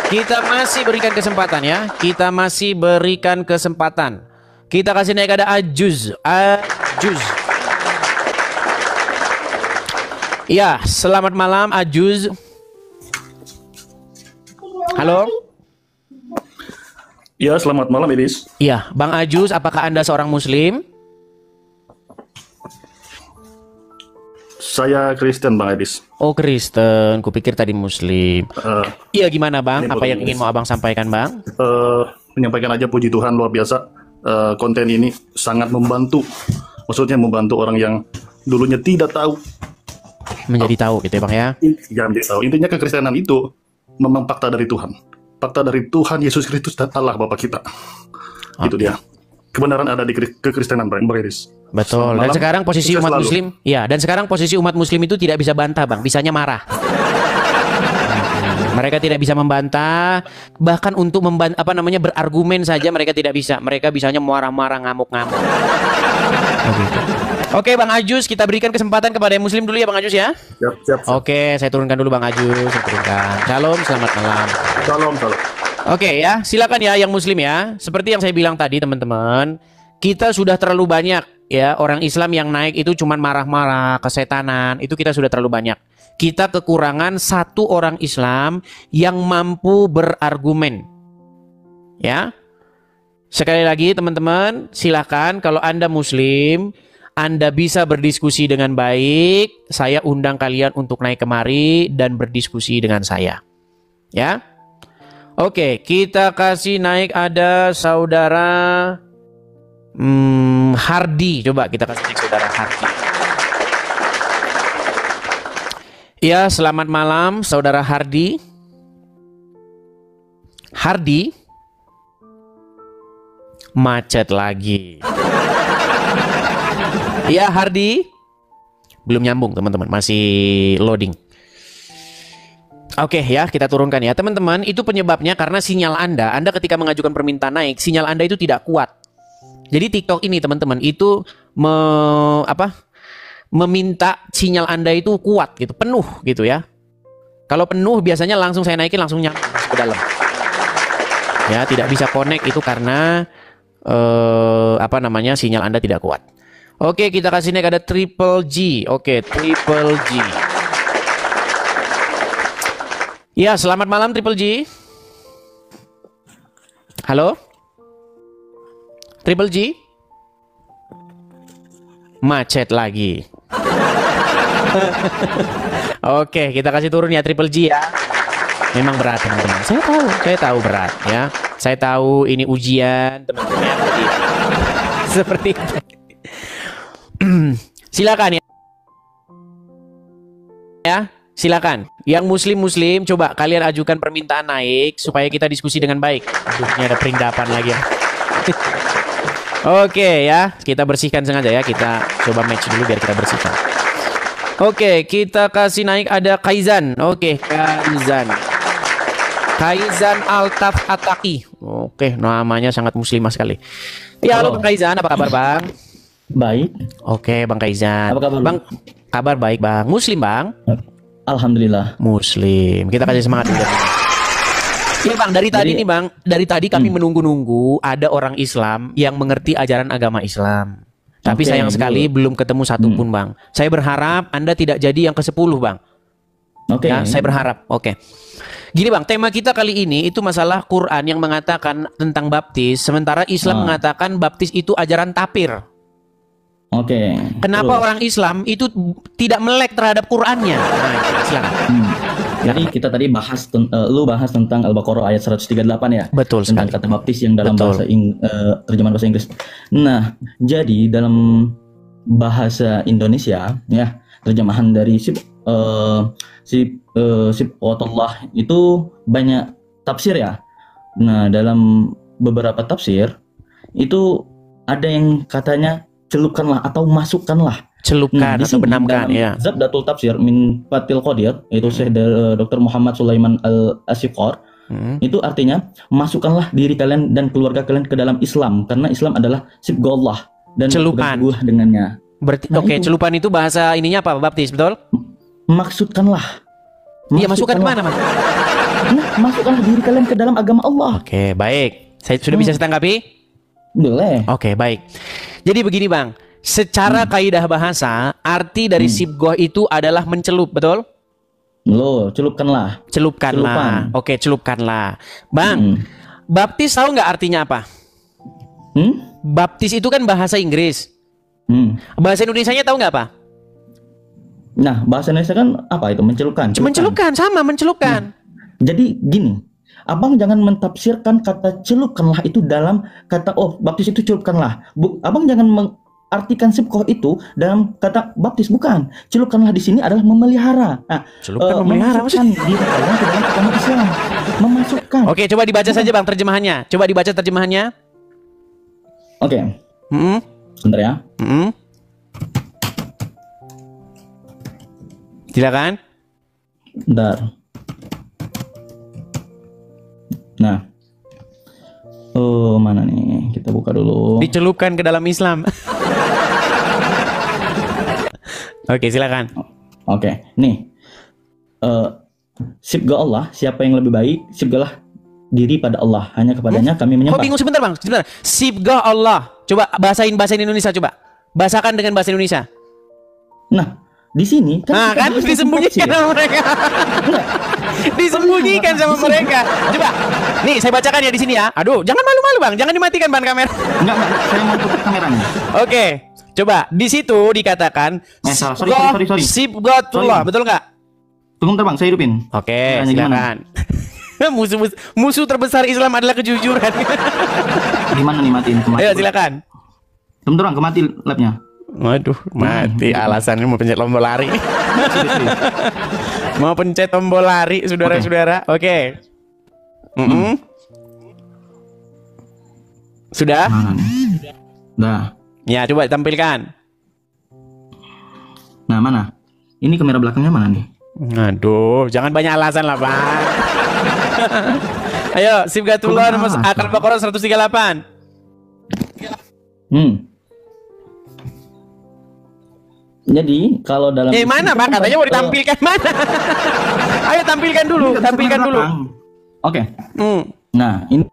Kita masih berikan kesempatan ya. Kita masih berikan kesempatan. Kita kasih naik ada Ajuz. Ajuz. Ya, selamat malam Ajuz. Halo. Ya, selamat malam Edis. Iya, Bang Ajuz, apakah Anda seorang muslim? Saya Kristen Bang Edis. Oh, Kristen, kupikir tadi muslim. Iya, gimana Bang? Apa yang ingin mau Abang sampaikan Bang? Menyampaikan aja puji Tuhan luar biasa. Konten ini sangat membantu. Maksudnya membantu orang yang dulunya tidak tahu. Menjadi tahu gitu ya Bang ya? Ya, menjadi tahu. Intinya kekristenan itu memang fakta dari Tuhan. Fakta dari Tuhan Yesus Kristus dan Allah Bapa kita. Itu dia. Kebenaran ada di kekristenan, Bang Iris. Betul. Dan sekarang posisi umat muslim, ya, dan sekarang posisi umat muslim itu tidak bisa bantah, Bang. Bisanya marah. Mereka tidak bisa membantah, bahkan untuk berargumen saja mereka tidak bisa. Mereka bisanya marah-marah, ngamuk-ngamuk. Oke, Bang Ajuz, kita berikan kesempatan kepada yang muslim dulu ya, Bang Ajuz ya. Siap. Oke, saya turunkan dulu Bang Ajuz, saya turunkan. Shalom, selamat malam. Shalom. Oke ya, silakan ya yang muslim ya. Seperti yang saya bilang tadi teman-teman, kita sudah terlalu banyak ya orang Islam yang naik itu cuman marah-marah, kesetanan, itu kita sudah terlalu banyak. Kita kekurangan satu orang Islam yang mampu berargumen. Ya. Sekali lagi teman-teman, silakan kalau Anda muslim, Anda bisa berdiskusi dengan baik, saya undang kalian untuk naik kemari dan berdiskusi dengan saya. Ya. Oke, kita kasih naik ada saudara Hardi. Coba kita kasih naik saudara Hardi. Ya, selamat malam saudara Hardi. Hardi. Macet lagi. Ya, Hardi. Belum nyambung teman-teman, masih loading. Oke ya, kita turunkan ya teman-teman. Itu penyebabnya karena sinyal Anda ketika mengajukan permintaan naik, sinyal Anda itu tidak kuat. Jadi TikTok ini teman-teman itu meminta sinyal Anda itu kuat gitu, penuh gitu ya. Kalau penuh biasanya langsung saya naikin, langsung nyampe ke dalam. Ya, tidak bisa connect itu karena sinyal Anda tidak kuat. Oke, kita kasih naik ada Triple G. Oke, Triple G. Ya, selamat malam Triple G. Halo? Triple G? Macet lagi. Oke, kita kasih turun ya Triple G ya. Memang berat teman-teman. Saya tahu berat ya. Saya tahu ini ujian teman-teman ya. Jadi Seperti itu. Silakan ya. Ya, silakan. Yang muslim coba kalian ajukan permintaan naik supaya kita diskusi dengan baik. Aduh, ini ada perindapan lagi ya. Oke ya, kita bersihkan sengaja ya. Kita coba match dulu biar kita bersihkan. Oke, kita kasih naik ada Kaizan. Oke, Kaizan Altaf Ataki. Oke, namanya sangat muslimah sekali. Ya, halo Bang Kaizan, apa kabar Bang? Baik. Oke, Bang Kaizan. Apa kabar Bang? Kabar baik Bang. Muslim Bang? Alhamdulillah. Muslim. Kita kasih semangat dulu. Iya Bang, dari tadi nih Bang, dari tadi kami menunggu-nunggu ada orang Islam yang mengerti ajaran agama Islam. Tapi sayang sekali belum ketemu satupun Bang. Saya berharap Anda tidak jadi yang ke-10 Bang. Oke. Ya, saya berharap. Oke. Gini Bang, tema kita kali ini itu masalah Quran yang mengatakan tentang baptis, sementara Islam mengatakan baptis itu ajaran tapir. Oke. Kenapa orang Islam itu tidak melek terhadap Qurannya? Nah, silakan. Jadi kita tadi bahas, lu bahas tentang Al-Baqarah ayat 138 ya. Betul tentang sekali. kata baptis yang dalam bahasa terjemahan bahasa Inggris. Nah, jadi dalam bahasa Indonesia ya, terjemahan dari Sibghatullah itu banyak tafsir ya. Nah, dalam beberapa tafsir itu ada yang katanya celupkanlah atau masukkanlah. Celupkan atau benamkan ya. Zabdatul Tafsir min Fathil Qadir, itu Syekh Dr. Muhammad Sulaiman Al-Asyiqar. Itu artinya masukkanlah diri kalian dan keluarga kalian ke dalam Islam, karena Islam adalah sibghallah dan celupan dengannya. Berarti celupan itu bahasa ininya apa? Baptis, betul? Maksudkanlah. Iya, masukkan kemana Mas? Nah, masukkanlah diri kalian ke dalam agama Allah. Oke, baik. Saya sudah bisa setanggapi? Boleh. Oke, baik. Jadi begini Bang, secara kaidah bahasa, arti dari sibghah itu adalah mencelup, betul? Loh, celupkanlah. Celupkanlah. Oke, celupkanlah. Bang, baptis tahu nggak artinya apa? Baptis itu kan bahasa Inggris. Bahasa Indonesianya tahu nggak apa? Nah, bahasa Indonesia kan apa itu? Mencelupkan. Mencelupkan, sama mencelupkan. Jadi gini, Abang jangan mentafsirkan kata celupkanlah itu dalam kata baptis itu celupkanlah. Abang jangan mengartikan sibghah itu dalam kata baptis, bukan. Celupkanlah di sini adalah memelihara. Nah, memelihara memasukkan diri kalian ke dalam agama Islam. Memasukkan. Oke, coba dibaca saja Bang terjemahannya. Coba dibaca terjemahannya. Oke. Sebentar ya. Silakan. Bentar. Nah, mana nih? Kita buka dulu. Dicelupkan ke dalam Islam. Oke, silakan. Oke, nih. Sibghah Allah, siapa yang lebih baik? Sibghahlah diri pada Allah, hanya kepadanya kami menyembah. Kok bingung sebentar Bang? Sebentar. Sibghah Allah. Coba bahasain bahasa Indonesia coba. Bahasakan dengan bahasa Indonesia. Nah, di sini kan disembunyikan sama mereka. Disembunyikan sama mereka. Coba, nih saya bacakan ya di sini ya. Aduh, jangan malu-malu Bang, jangan dimatikan ban kamera. Enggak, saya mau tutup kameranya. Oke, coba di situ dikatakan sorry. Sibghatullah, betul nggak? Tunggu bentar Bang, saya hidupin. Oke, silakan. Musuh terbesar Islam adalah kejujuran. Gimana nih matiin? Ayo silakan. Bentar Bang, kemati labnya. Waduh, mati alasannya mau pencet tombol lari. Mau pencet tombol lari, saudara-saudara. Oke. Sudah? Udah. Ya, coba tampilkan. Nah, mana? Ini kamera belakangnya mana nih? Aduh, jangan banyak alasan lah, Bang. Ayo, Sibghatullah Al-Baqarah 138. Jadi kalau dalam mana Bang? Katanya mau ditampilkan mana? Ayo tampilkan dulu, tampilkan dulu. Oke. Nah, ini.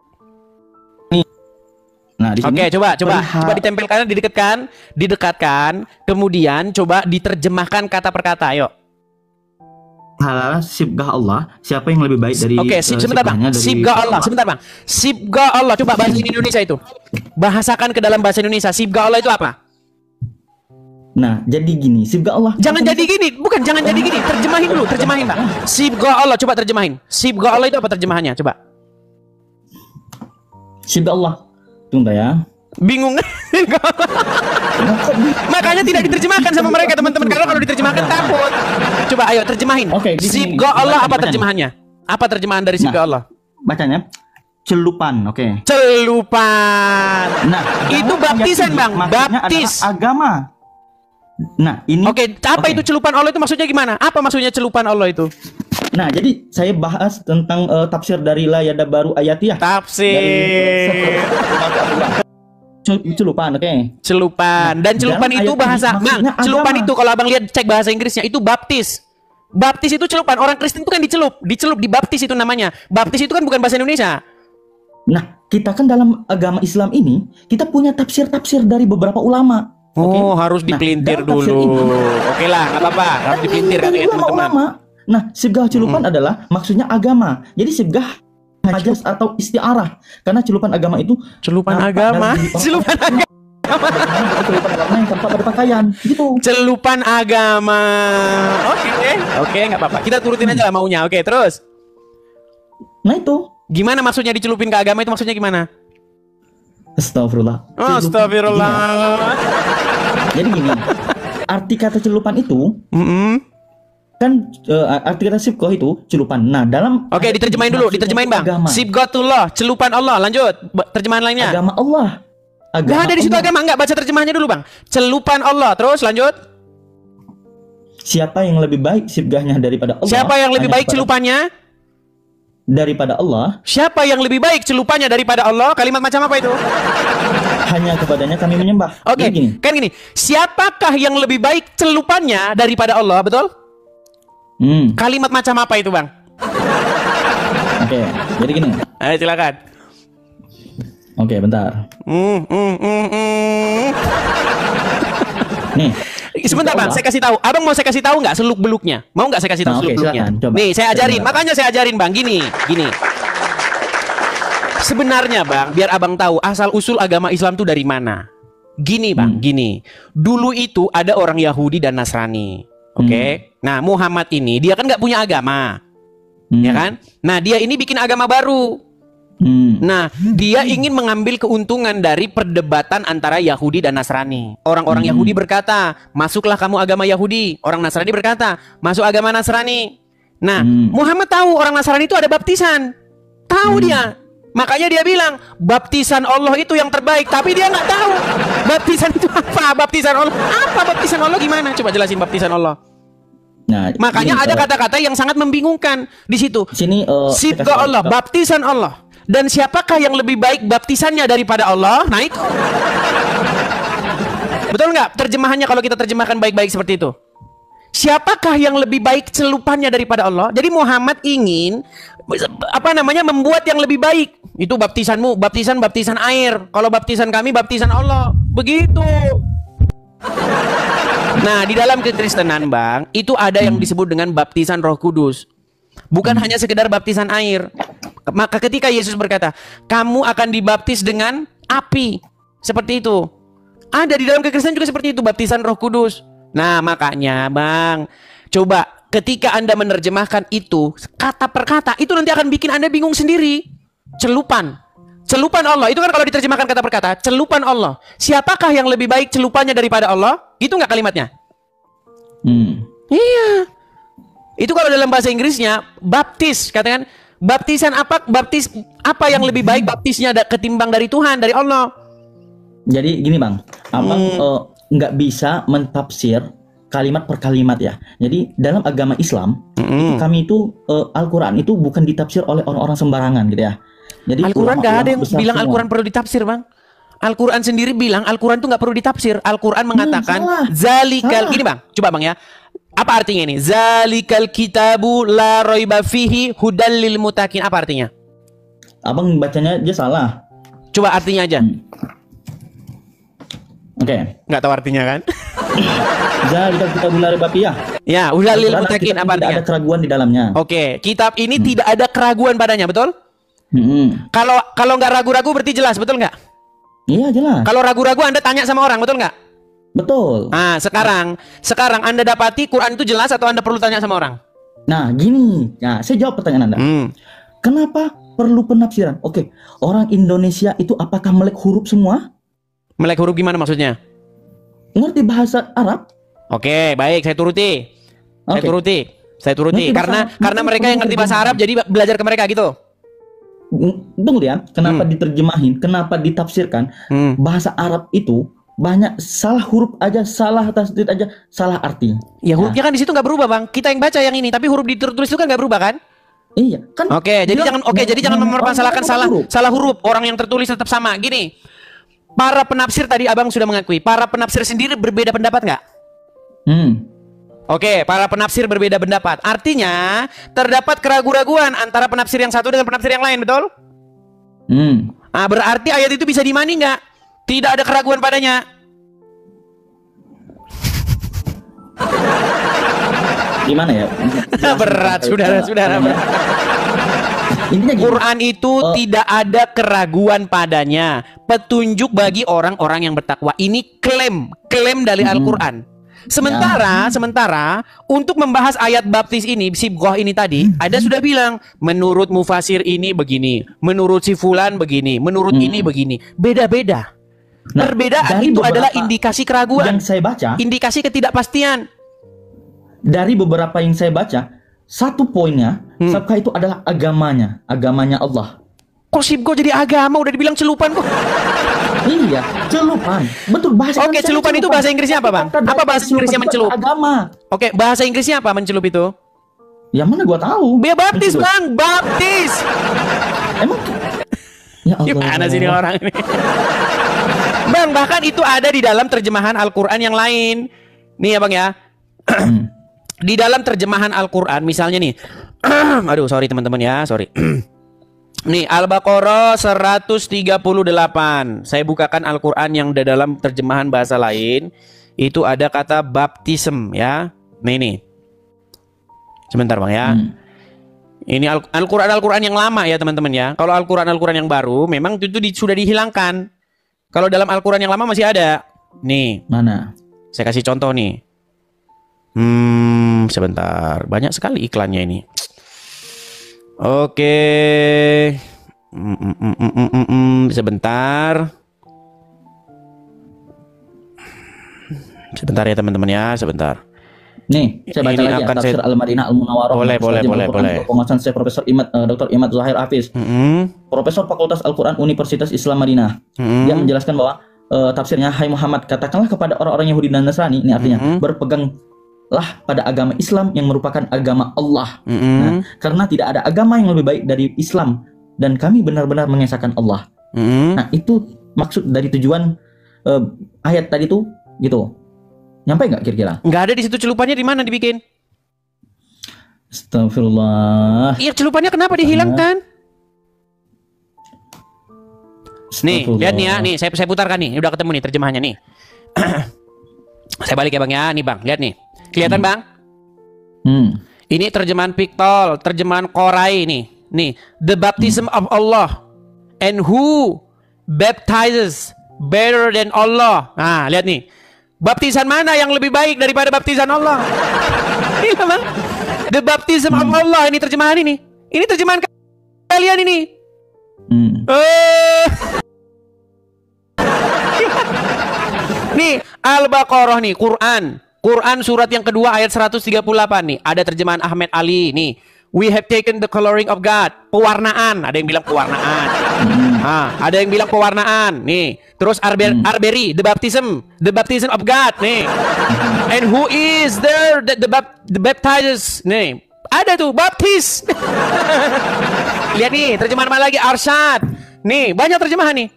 Nah, di sini. Oke, coba ditempelkan, didekatkan, kemudian coba diterjemahkan kata per kata, ayo. Halal sibghah Allah, siapa yang lebih baik dari sebentar Bang. Sibghah Allah, sebentar Bang. Sibghah Allah, coba bahasa Indonesia itu. Bahasakan ke dalam bahasa Indonesia. Sibghah Allah itu apa? Nah, jadi gini, sibghah Allah. Jangan jadi gini, bukan jangan jadi gini. Terjemahin dulu, terjemahin Bang. Sibghah Allah, coba terjemahin. Sibghah Allah itu apa terjemahannya? Coba. Sibghah Allah. Tunggu ya. Bingung. Makanya tidak diterjemahkan sama mereka teman-teman, karena kalau diterjemahkan takut. Coba ayo terjemahin. Sibgo Allah apa terjemahannya? Apa terjemahan dari Sibgo Allah? Bacanya celupan, oke. Celupan. Nah, itu baptisan, Bang. Baptis. Agama. Nah, ini apa itu celupan Allah itu maksudnya gimana? Apa maksudnya celupan Allah itu? Nah, jadi saya bahas tentang tafsir dari Layada Baru Ayatiyah. Tafsir. Celupan, oke. Celupan. Dan celupan itu bahasa, Bang. Celupan itu kalau Abang lihat cek bahasa Inggrisnya itu baptis. Baptis itu celupan. Orang Kristen itu kan dicelup, dibaptis itu namanya. Baptis itu kan bukan bahasa Indonesia. Nah, kita kan dalam agama Islam ini kita punya tafsir-tafsir dari beberapa ulama. Oh, harus dipelintir dulu. Oke lah, nggak apa-apa. Harus dipelintir kan ya teman-teman. Nah, sibgah celupan adalah maksudnya agama. Jadi sibgah majas atau istiarah. Karena celupan agama itu celupan agama. Celupan agama. Celupan agama yang tanpa pada pakaian. Gitu. Celupan agama. Oke, nggak apa-apa. Kita turutin aja lah maunya. Oke, terus. Nah itu. Gimana maksudnya dicelupin ke agama itu maksudnya gimana? Astagfirullah. Astagfirullah. Jadi gini, arti kata celupan itu, kan arti kata sibgoh itu celupan. Nah, dalam diterjemahin dulu, diterjemahin Bang. Sibghatullah, celupan Allah. Lanjut, terjemahan lainnya. Agama Allah. Gak ada di situ agama, enggak baca terjemahannya dulu Bang. Celupan Allah, terus lanjut. Siapa yang lebih baik sibgahnya daripada Allah? Siapa yang lebih baik celupannya? Daripada Allah. Siapa yang lebih baik celupannya daripada Allah? Kalimat macam apa itu? Hanya kepadanya kami menyembah. Oke, kan gini. Siapakah yang lebih baik celupannya daripada Allah? Betul? Kalimat macam apa itu, Bang? Oke, jadi gini. Ayo silakan. Oke, bentar. Nih. Sebentar Bang, saya kasih tahu. Abang mau saya kasih tahu nggak seluk beluknya? Mau nggak saya kasih tahu seluk beluknya? Nih, saya ajarin. Makanya saya ajarin Bang. Gini. Sebenarnya Bang, biar Abang tahu asal usul agama Islam itu dari mana. Gini Bang, gini. Dulu itu ada orang Yahudi dan Nasrani. Oke. Nah, Muhammad ini dia kan nggak punya agama, ya kan? Nah, dia ini bikin agama baru. Nah, dia ingin mengambil keuntungan dari perdebatan antara Yahudi dan Nasrani. Orang-orang Yahudi berkata, masuklah kamu agama Yahudi. Orang Nasrani berkata, masuk agama Nasrani. Nah, Muhammad tahu orang Nasrani itu ada baptisan. Tahu dia. Makanya dia bilang, baptisan Allah itu yang terbaik. Tapi dia nggak tahu baptisan itu apa. Baptisan Allah apa? Baptisan Allah gimana? Coba jelasin baptisan Allah. Nah, makanya ada kata-kata yang sangat membingungkan di situ. Sibgah Allah, baptisan Allah. Dan siapakah yang lebih baik baptisannya daripada Allah? Nah itu. Betul nggak terjemahannya kalau kita terjemahkan baik-baik seperti itu? Siapakah yang lebih baik celupannya daripada Allah? Jadi Muhammad ingin membuat yang lebih baik. Itu baptisanmu, baptisan air. Kalau baptisan kami, baptisan Allah. Begitu. Nah, di dalam kekristenan Bang, itu ada yang disebut dengan baptisan Roh Kudus. Bukan hanya sekedar baptisan air. Maka ketika Yesus berkata, kamu akan dibaptis dengan api. Seperti itu. Ada di dalam kekristenan juga seperti itu, baptisan Roh Kudus. Nah, makanya Bang, coba ketika Anda menerjemahkan itu kata per kata, itu nanti akan bikin Anda bingung sendiri. Celupan Allah, itu kan kalau diterjemahkan kata per kata, celupan Allah. Siapakah yang lebih baik celupannya daripada Allah? Gitu nggak kalimatnya? Iya. Itu kalau dalam bahasa Inggrisnya baptis, katakan baptisan apa? Baptis apa yang lebih baik baptisnya ketimbang dari Tuhan, dari Allah? Jadi gini Bang, Abang nggak bisa mentafsir kalimat per kalimat ya. Jadi dalam agama Islam itu kami itu Al-Quran itu bukan ditafsir oleh orang-orang sembarangan gitu ya. Jadi Al-Quran nggak ada yang bilang Al-Quran perlu ditafsir Bang. Al-Quran sendiri bilang Al-Quran itu nggak perlu ditafsir. Al-Quran mengatakan zalikal, gini Bang, coba Bang ya. Apa artinya ini? Zalikal kitabu la raiba fihi hudal lil muttaqin. Apa artinya? Abang bacanya aja salah. Coba artinya aja. Oke. Nggak tahu artinya kan? Zalikal kitabu la raiba fihi. Ya, hudal lil muttaqin apa artinya? Tidak ada keraguan di dalamnya. Oke, kitab ini tidak ada keraguan padanya, betul? Kalau nggak ragu-ragu berarti jelas, betul nggak? Iya, jelas. Kalau ragu-ragu Anda tanya sama orang, betul nggak? Betul. Nah, sekarang Anda dapati Quran itu jelas atau Anda perlu tanya sama orang? Nah, gini. Nah, saya jawab pertanyaan Anda. Kenapa perlu penafsiran? Oke, orang Indonesia itu apakah melek huruf semua? Melek huruf gimana maksudnya? Ngerti bahasa Arab? Oke, baik, saya turuti. Saya Oke. turuti. Saya turuti Ngerti karena bahasa- karena mereka yang ngerti bahasa Arab jadi belajar ke mereka gitu. Tunggu ya, kenapa diterjemahin, kenapa ditafsirkan? Bahasa Arab itu banyak salah huruf aja, salah tasdid aja, salah arti. Ya hurufnya kan di situ nggak berubah, Bang. Kita yang baca yang ini, tapi huruf ditulis itu kan nggak berubah kan? Iya, kan. Oke, jadi jangan mempermasalahkan salah huruf. Orang yang tertulis tetap sama. Gini. Para penafsir tadi Abang sudah mengakui, para penafsir sendiri berbeda pendapat nggak? Oke, para penafsir berbeda pendapat. Artinya terdapat keraguan-raguan antara penafsir yang satu dengan penafsir yang lain, betul? Ah, berarti ayat itu bisa dimani nggak? Tidak ada keraguan padanya. Gimana ya? Berat, saudara-saudara. Quran itu tidak ada keraguan padanya. Petunjuk bagi orang-orang yang bertakwa. Ini klaim dari Al-Quran. Sementara untuk membahas ayat baptis ini, sibghah ini tadi, ada sudah bilang menurut mufasir ini begini, menurut si fulan begini, menurut ini begini. Beda-beda. Perbedaan dari itu adalah beberapa indikasi keraguan. Yang saya baca, indikasi ketidakpastian. Dari beberapa yang saya baca, satu poinnya, sabkah itu adalah agamanya Allah. Kok sibghah jadi agama? Udah dibilang celupan kok. Iya, celupan. Betul, bahasa Oke, celupan itu bahasa Inggrisnya apa, Bang? Apa bahasa Inggrisnya mencelup? Agama. Oke, bahasa Inggrisnya apa mencelup itu? Ya mana gua tahu. Baptis, Bang, baptis. Emang ya Allah. Gimana sih ini orang ini? Bang, bahkan itu ada di dalam terjemahan Al-Quran yang lain. Nih ya, Bang ya. Di dalam terjemahan Al-Quran misalnya nih. Aduh, sorry teman-teman ya, sorry. Nih, Al-Baqarah 138. Saya bukakan Al-Quran yang di dalam terjemahan bahasa lain. Itu ada kata baptism ya. Nih. Sebentar Bang ya. Ini Al-Quran yang lama ya teman-teman ya. Kalau Al-Quran yang baru memang itu sudah dihilangkan. Kalau dalam Al-Quran yang lama masih ada. Nih. Mana? Saya kasih contoh nih. Sebentar. Banyak sekali iklannya ini. Oke. Sebentar. Sebentar ya teman-teman ya, sebentar. Nih, saya baca lagi ya, Tafsir Al-Madinah Al-Munawwarah. Boleh. Pengawasan saya Profesor Dr. Imad Zahir Hafiz. Profesor Fakultas Al-Quran Universitas Islam Madinah. Dia menjelaskan bahwa tafsirnya, hai Muhammad, katakanlah kepada orang-orang Yahudi dan Nasrani, ini artinya berpeganglah pada agama Islam yang merupakan agama Allah. Nah, karena tidak ada agama yang lebih baik dari Islam dan kami benar-benar mengesahkan Allah. Nah, itu maksud dari tujuan ayat tadi tuh gitu. Nyampe nggak kira-kira? Nggak ada di situ celupannya, di mana dibikin? Astagfirullah. Iya, celupannya kenapa dihilangkan? Nih, lihat nih ya, nih saya putarkan nih, udah ketemu nih terjemahannya nih. Saya balik ya Bang ya, nih Bang, lihat nih. Kelihatan Bang? Ini terjemahan Piktol, terjemahan Qorai nih. Nih, the baptism of Allah and who baptizes better than Allah. Nah, lihat nih. Baptisan mana yang lebih baik daripada baptisan Allah? Iya Bang. The baptism of Allah, ini terjemahan ini. Ini terjemahan kalian ini. Nih, Al-Baqarah nih, Quran surat yang kedua ayat 138 nih. Ada terjemahan Ahmed Ali nih. We have taken the coloring of God. Pewarnaan. Ada yang bilang pewarnaan. Ada yang bilang pewarnaan. Nih. Terus Arberi, the baptism of God. Nih. And who is there the baptizes? Nih. Ada tuh baptis. Lihat nih, terjemahan mana lagi? Arsyad. Nih, banyak terjemahan nih.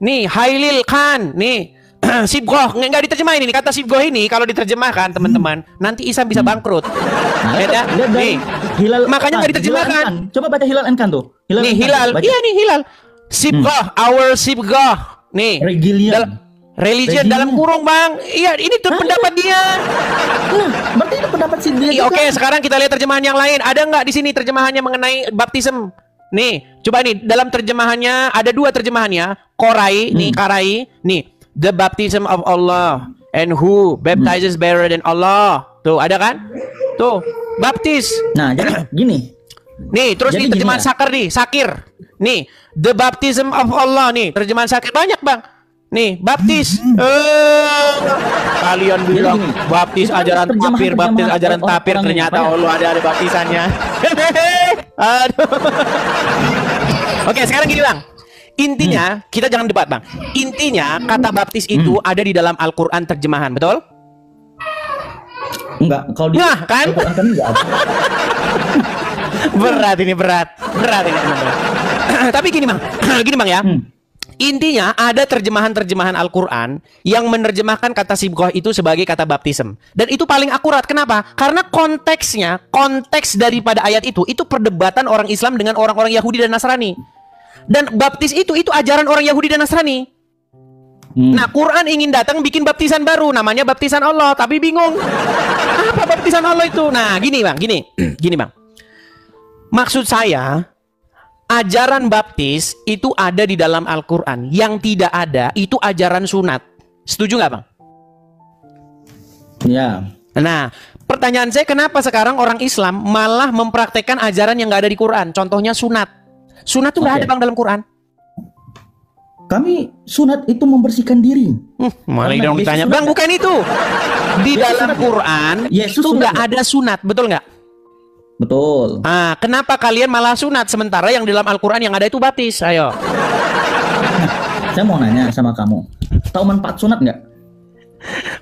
Nih, Hailil Khan. Nih. Sibghah nggak diterjemahin ini, kata sibghah ini kalau diterjemahkan teman-teman nanti Islam bisa bangkrut. Lihat nih, Hilal, makanya nggak diterjemahkan. Coba baca Hilal Enkan tuh. Nih Hilal, iya nih Hilal. Sibghah, our sibghah. Nih, religion dalam kurung Bang. Iya, ini tuh pendapat dia. Berarti itu pendapat si dia. Oke, sekarang kita lihat terjemahan yang lain. Ada nggak di sini terjemahannya mengenai baptism? Nih, coba nih dalam terjemahannya ada dua terjemahannya. Qorai, nih Karai, nih. The baptism of Allah and who baptizes better than Allah. Tuh, ada kan? Tuh, baptis. Nah, jadi gini. Nih, terus nih terjemahan Sakir nih, Sakir. Nih, the baptism of Allah nih, terjemahan Sakir banyak, Bang. Nih, baptis. Kalian bilang baptis ajaran tapir, baptis ajaran tapir, ternyata Allah ada baptisannya. Aduh. Oke, sekarang gini Bang. Intinya, kita jangan debat Bang. Intinya, kata baptis itu ada di dalam Al-Quran terjemahan, betul? Enggak, kalau di kan? Al-Quran kan enggak ada. Berat ini, berat ini teman-teman. Tapi gini Bang ya. Intinya ada terjemahan-terjemahan Al-Quran yang menerjemahkan kata sibghah itu sebagai kata baptism. Dan itu paling akurat. Kenapa? Karena konteks daripada ayat itu perdebatan orang Islam dengan orang-orang Yahudi dan Nasrani. Dan baptis itu ajaran orang Yahudi dan Nasrani. Nah, Quran ingin datang bikin baptisan baru, namanya baptisan Allah, tapi bingung. Apa baptisan Allah itu? Nah, gini Bang. Maksud saya, ajaran baptis itu ada di dalam Al-Quran. Yang tidak ada itu ajaran sunat. Setuju nggak Bang? Ya. Nah, pertanyaan saya, kenapa sekarang orang Islam malah mempraktekkan ajaran yang nggak ada di Quran? Contohnya sunat. Sunat itu nggak ada Bang dalam Quran. Kami sunat itu membersihkan diri. Malah dong ditanya, Bang, bukan itu. Di dalam Quran itu nggak ada sunat, betul nggak? Betul. Ah, kenapa kalian malah sunat sementara yang di dalam Al-Quran yang ada itu baptis? Ayo. Saya mau nanya sama kamu, tahu manfaat sunat nggak?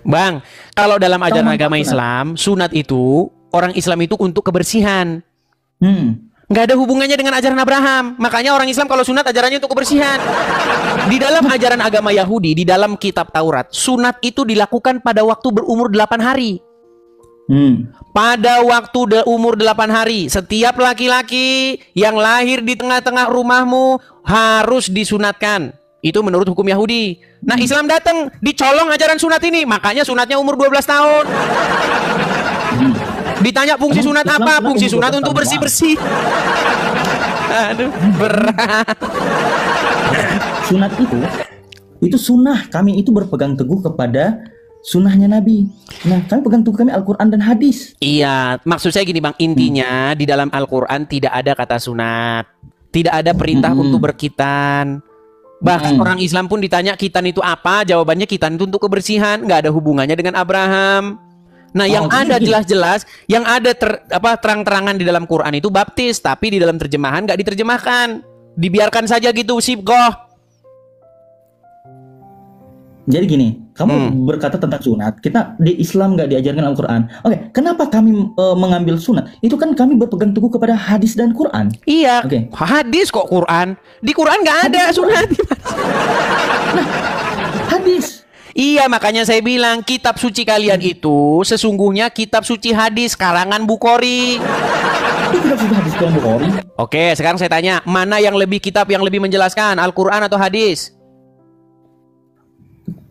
Bang, kalau dalam ajaran agama Islam, sunat itu orang Islam itu untuk kebersihan. Nggak ada hubungannya dengan ajaran Abraham. Makanya orang Islam kalau sunat ajarannya untuk kebersihan. Di dalam ajaran agama Yahudi, di dalam kitab Taurat, sunat itu dilakukan pada waktu berumur 8 hari. Pada waktu umur 8 hari, setiap laki-laki yang lahir di tengah-tengah rumahmu harus disunatkan. Itu menurut hukum Yahudi. Nah, Islam datang, dicolong ajaran sunat ini. Makanya sunatnya umur 12 tahun. Ditanya fungsi sunat apa? Fungsi sunat untuk bersih-bersih. Aduh, berat. Sunat itu sunnah. Kami itu berpegang teguh kepada sunnahnya Nabi. Nah, kami pegang teguh kami Al-Quran dan hadis. Iya, maksud saya gini Bang. Intinya di dalam Al-Quran tidak ada kata sunat. Tidak ada perintah untuk berkitan. Bahkan orang Islam pun ditanya kitan itu apa? Jawabannya kitan itu untuk kebersihan. Nggak ada hubungannya dengan Abraham. Nah, yang ada jelas-jelas, yang ada terang-terangan di dalam Quran itu baptis, tapi di dalam terjemahan nggak diterjemahkan, dibiarkan saja gitu, sibghah. Jadi gini, kamu berkata tentang sunat, kita di Islam nggak diajarkan Al-Quran. Oke, kenapa kami mengambil sunat? Itu kan kami berpegang teguh kepada hadis dan Quran. Iya, hadis kok Quran. Di Quran nggak ada sunat. Nah, hadis. Iya, makanya saya bilang kitab suci kalian itu sesungguhnya kitab suci hadis karangan Bukhari. Oke, sekarang saya tanya, mana yang lebih kitab yang lebih menjelaskan, Al-Quran atau hadis?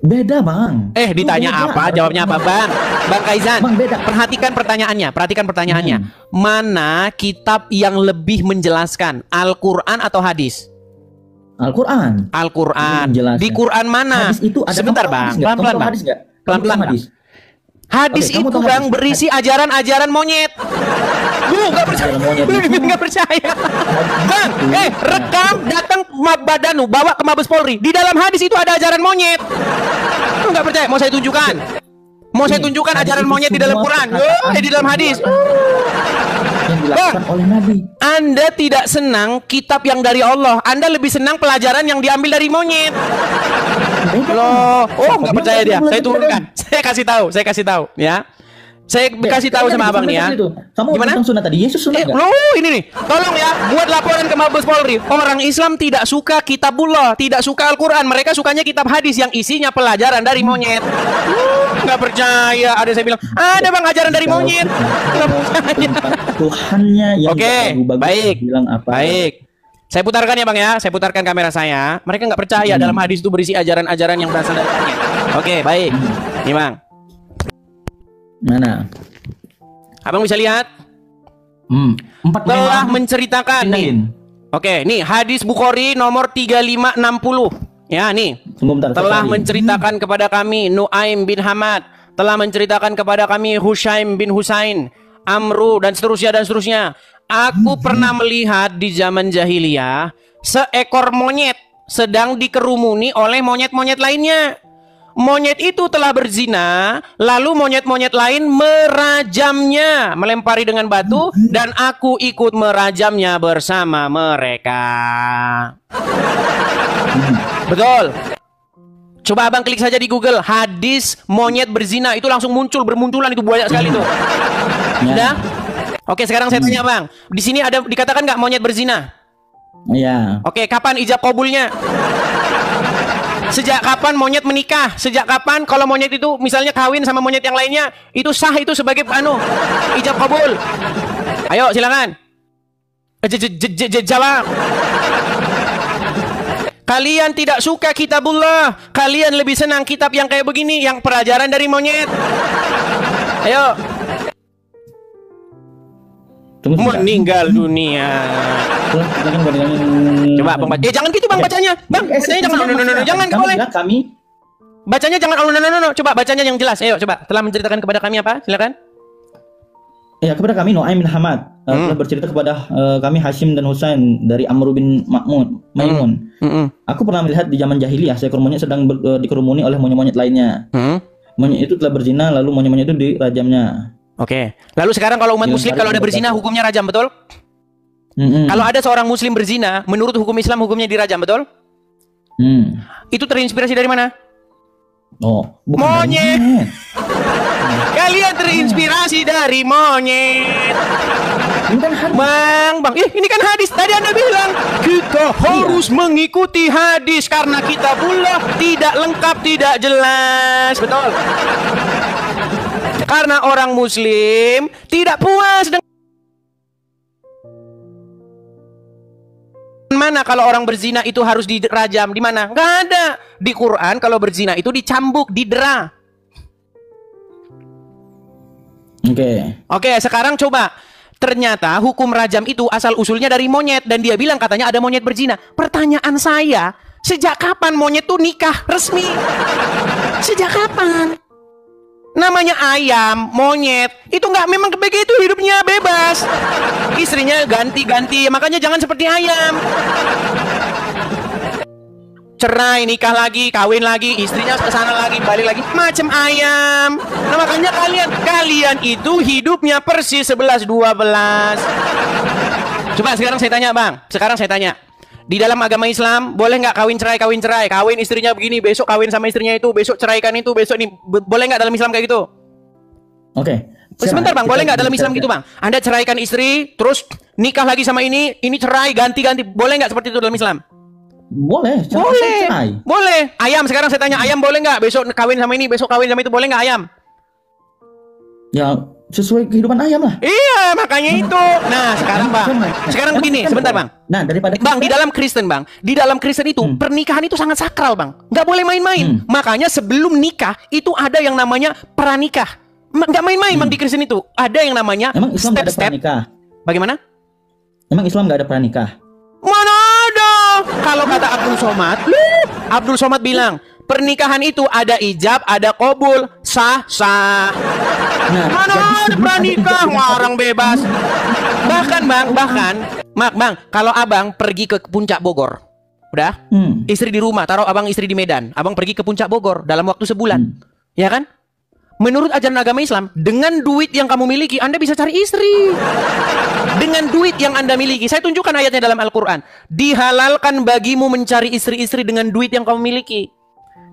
Beda Bang. Ditanya apa? Jawabnya apa Bang? Bang Kaizan, perhatikan pertanyaannya. Mana kitab yang lebih menjelaskan, Al-Quran atau hadis? Al-Quran. Di Quran mana? Sebentar Bang, pelan-pelan Bang. Pelan-pelan. Hadis itu Bang berisi ajaran-ajaran monyet. Nggak percaya. Nggak percaya. Bang, rekam datang Badanu bawa ke Mabes Polri. Di dalam hadis itu ada ajaran monyet. Nggak percaya? Mau saya tunjukkan ajaran monyet di dalam Quran. Di dalam hadis. Oleh Nabi. Anda tidak senang kitab yang dari Allah. Anda lebih senang pelajaran yang diambil dari monyet. Loh, nggak percaya dia. Saya turunkan. Saya kasih tahu, ya. Saya kasih tahu sama abang nih ya. Kamu tentang sunat tadi, Yesus sunat nggak? Ini nih, tolong ya, buat laporan ke Mabes Polri. Orang Islam tidak suka kitabullah, tidak suka Al-Quran. Mereka sukanya kitab hadis yang isinya pelajaran dari monyet. Nggak percaya. Ada saya bilang, ada Bang ajaran dari monyet. Nggak percaya. Tuhannya yang baik. Bilang apa? Baik. Saya putarkan ya Bang ya, saya putarkan kamera saya. Mereka nggak percaya dalam hadis itu berisi ajaran-ajaran yang berasal dari monyet. Oke, baik. Nih Bang. Mana? Abang bisa lihat? Telah menceritakan nih. Oke, nih hadis Bukhari nomor 3560. Ya, nih. Telah menceritakan kepada kami Nuaim bin Hamad, telah menceritakan kepada kami Hushaim bin Husain, Amru dan seterusnya. Aku pernah melihat di zaman jahiliyah seekor monyet sedang dikerumuni oleh monyet-monyet lainnya. Monyet itu telah berzina, lalu monyet-monyet lain merajamnya, melempari dengan batu, dan aku ikut merajamnya bersama mereka. Betul. Coba abang klik saja di Google hadis monyet berzina, itu langsung muncul, bermunculan, itu banyak sekali tuh. Sudah? Oke, sekarang saya tanya bang, di sini ada dikatakan nggak monyet berzina? Iya. Oke, kapan ijab kabulnya? Sejak kapan monyet menikah? Sejak kapan kalau monyet itu misalnya kawin sama monyet yang lainnya, itu sah itu sebagai ijab kabul? Ayo silakan. Jawab. Kalian tidak suka kitabullah, kalian lebih senang kitab yang kayak begini, yang pelajaran dari monyet. Ayo. Meninggal dunia. Coba bang baca. Jangan gitu bang bacanya. Bang bacanya jangan. Jangan boleh. Kami. Bacanya jangan. Coba bacanya yang jelas. Ayo coba. Telah menceritakan kepada kami apa? Silakan. Ya, kepada kami Nu'aim bin Hamad telah bercerita kepada kami Hashim dan Husain dari Amr bin Maimun. Aku pernah melihat di zaman jahiliyah seekor monyet sedang dikerumuni oleh monyet-monyet lainnya. Monyet itu telah berzina, lalu monyet-monyet itu dirajamnya. Oke. Lalu sekarang kalau umat muslim kalau ada berzina hukumnya rajam, betul? Kalau ada seorang muslim berzina, menurut hukum Islam hukumnya dirajam, betul? Itu terinspirasi dari mana? Monyet. Kalian terinspirasi dari monyet. Bang, ini kan hadis. Tadi Anda bilang kita harus mengikuti hadis karena kitabullah tidak lengkap, tidak jelas. Betul. Karena orang muslim tidak puas dengan mana kalau orang berzina itu harus dirajam. Di mana? Nggak ada. Di Quran kalau berzina itu dicambuk, didera. Oke, sekarang coba. Ternyata hukum rajam itu asal usulnya dari monyet. Dan dia bilang katanya ada monyet berzina. Pertanyaan saya, sejak kapan monyet itu nikah resmi? Sejak kapan? Namanya ayam, monyet, itu nggak memang begitu hidupnya, bebas. Istrinya ganti-ganti, makanya jangan seperti ayam. Cerai, nikah lagi, kawin lagi, istrinya kesana lagi, balik lagi, macam ayam. Nah makanya kalian itu hidupnya persis 11-12. Coba sekarang saya tanya bang, di dalam agama Islam boleh nggak kawin cerai, kawin istrinya begini, besok kawin sama istrinya itu, besok ceraikan itu, besok ini, boleh nggak dalam Islam kayak gitu? Sebentar bang, boleh nggak dalam Islam gitu bang? Anda ceraikan istri, terus nikah lagi sama ini cerai, ganti-ganti, boleh nggak seperti itu dalam Islam? Boleh. Boleh. Ayam, sekarang saya tanya, ayam boleh nggak besok kawin sama ini, besok kawin sama itu, boleh nggak ayam? Ya sesuai kehidupan ayam lah. Iya, makanya itu. Nah, sekarang begini, sebentar bang. Nah, daripada bang, di dalam Kristen itu pernikahan itu sangat sakral bang, nggak boleh main-main. Makanya sebelum nikah itu ada yang namanya pranikah. Nggak main-main bang, di Kristen itu ada yang namanya step-step. Bagaimana? Emang Islam nggak ada pranikah? Mana ada? Kalau kata Abdul Somad bilang pernikahan itu ada ijab, ada qabul, sah. Mana ada pranikah, orang bebas. Bahkan bang, kalau abang pergi ke puncak Bogor, udah, istri di rumah, taruh abang istri di Medan, abang pergi ke puncak Bogor dalam waktu sebulan, ya kan? Menurut ajaran agama Islam, dengan duit yang kamu miliki, Anda bisa cari istri. Dengan duit yang Anda miliki. Saya tunjukkan ayatnya dalam Al-Quran. Dihalalkan bagimu mencari istri-istri dengan duit yang kamu miliki.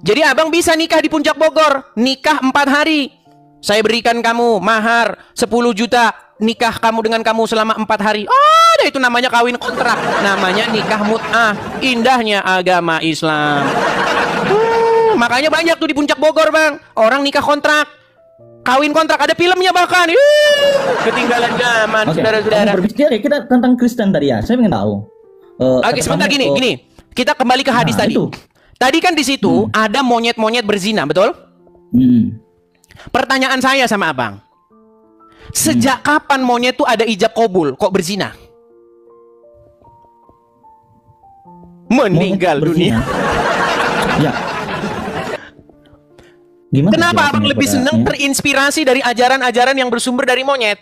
Jadi abang bisa nikah di puncak Bogor. Nikah 4 hari. Saya berikan kamu mahar 10 juta. Nikah kamu dengan kamu selama 4 hari. Ada itu namanya kawin kontrak. Namanya nikah mut'ah. Indahnya agama Islam. Makanya banyak tuh di puncak Bogor bang. Orang nikah kontrak. Kawin kontrak, ada filmnya bahkan. Ketinggalan zaman, saudara-saudara. Berbicara kita tentang Kristen tadi ya. Saya ingin tahu. Oke, sebentar gini. Kita kembali ke hadis tadi. Tadi kan di situ ada monyet-monyet berzina, betul? Pertanyaan saya sama abang. Sejak kapan monyet itu ada ijab kabul kok berzina? Meninggal dunia. Ya. Gimana kenapa abang lebih senang terinspirasi dari ajaran-ajaran yang bersumber dari monyet?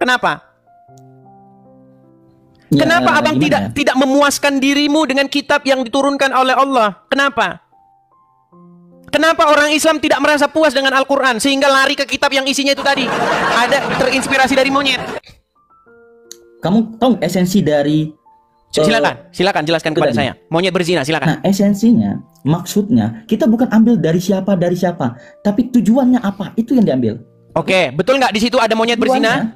Kenapa? Ya, Kenapa abang gimana? tidak memuaskan dirimu dengan kitab yang diturunkan oleh Allah? Kenapa? Kenapa orang Islam tidak merasa puas dengan Al-Quran sehingga lari ke kitab yang isinya itu tadi? Ada terinspirasi dari monyet. Kamu tahu esensi dari Silakan jelaskan kepada saya. Monyet berzina, silakan. Nah, esensinya, maksudnya kita bukan ambil dari siapa, tapi tujuannya apa? Itu yang diambil. Oke, betul nggak di situ ada monyet berzina?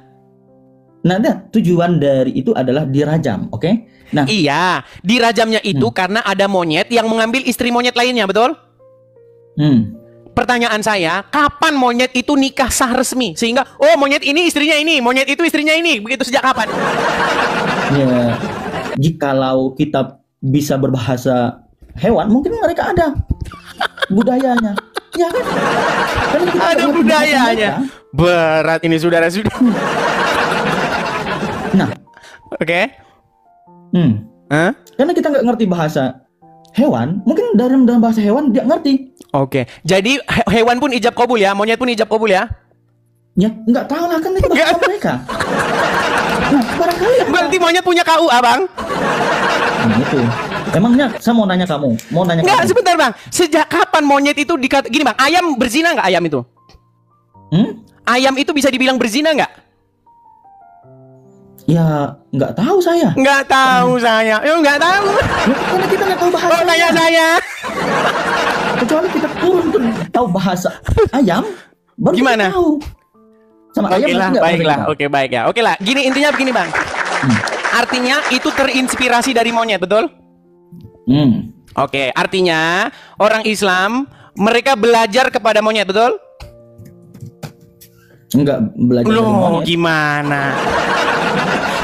Nah, tujuan dari itu adalah dirajam, oke? Nah, iya, dirajamnya itu karena ada monyet yang mengambil istri monyet lainnya, betul? Pertanyaan saya, kapan monyet itu nikah sah resmi? Sehingga, oh monyet ini istrinya ini, monyet itu istrinya ini. Begitu sejak kapan? ya, jikalau kita bisa berbahasa hewan, mungkin mereka ada budayanya. Ya kan? Karena kita Ada ngerti budayanya. bahasa mereka. Berat ini saudara. Nah, oke. Karena kita nggak ngerti bahasa hewan, mungkin dalam bahasa hewan dia ngerti. Oke, jadi hewan pun ijab kabul ya, monyet pun ijab kabul ya? Ya, nggak tahu lah kan itu bahasa mereka. Nah, barangkali berarti monyet punya KUA, Bang? Nah, itu. Emangnya saya mau nanya kamu, Nggak, sebentar Bang. Sejak kapan monyet itu gini Bang, ayam berzina nggak ayam itu? Ayam itu bisa dibilang berzina nggak? Ya, nggak tahu saya. Nggak tahu saya. Ya, nggak tahu. Karena kita nggak tahu bahasa. Oh, tanya saya. Kecuali kita turun tuh tahu bahasa ayam, baru gimana? Kita tahu. Sama ayam nggak baiklah. Oke, baik ya. Oke lah. Gini intinya begini Bang. Artinya itu terinspirasi dari monyet, betul? Oke, artinya orang Islam mereka belajar kepada monyet, betul? Enggak belajar dari monyet. Gimana?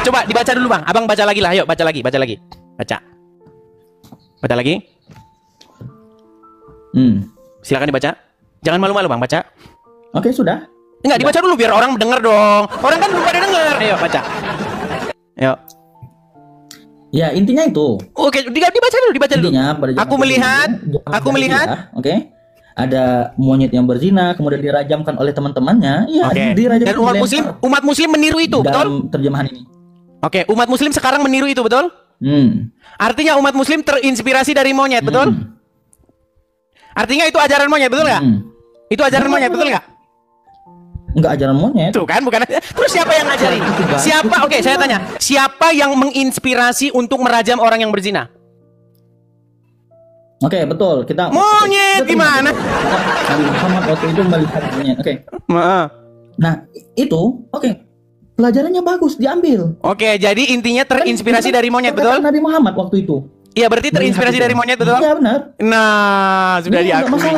Coba dibaca dulu Bang. Abang baca lagi lah. Ayo baca lagi. Baca lagi. Silakan dibaca. Jangan malu-malu Bang, baca. Oke, sudah. Enggak, dibaca dulu biar orang dengar dong. Orang kan belum pada dengar. Ayo baca. Ayo. Ya, intinya itu. Oke, dibaca dulu. Intinya, Aku melihat. Oke. Ada monyet yang berzina, kemudian dirajamkan oleh teman-temannya. Ya, dirajamkan. Dan umat muslim meniru itu, betul? Dalam terjemahan ini. Oke, umat muslim sekarang meniru itu, betul? Artinya umat muslim terinspirasi dari monyet, betul? Artinya itu ajaran monyet, betul nggak? Itu ajaran monyet, betul nggak? Enggak ajaran monyet. Tuh kan, bukan. Terus siapa yang ngajarin? Siapa? Oke, saya tanya. Siapa yang menginspirasi untuk merajam orang yang berzina? Oke, betul. Kita monyet gimana? Nabi Muhammad waktu itu melihat monyet. Oke. Nah, itu pelajarannya bagus, diambil. Oke, jadi intinya terinspirasi dari monyet, betul? Nabi Muhammad waktu itu. Iya, berarti terinspirasi dari monyet, betul? Iya, benar. Nah, sudah diakui.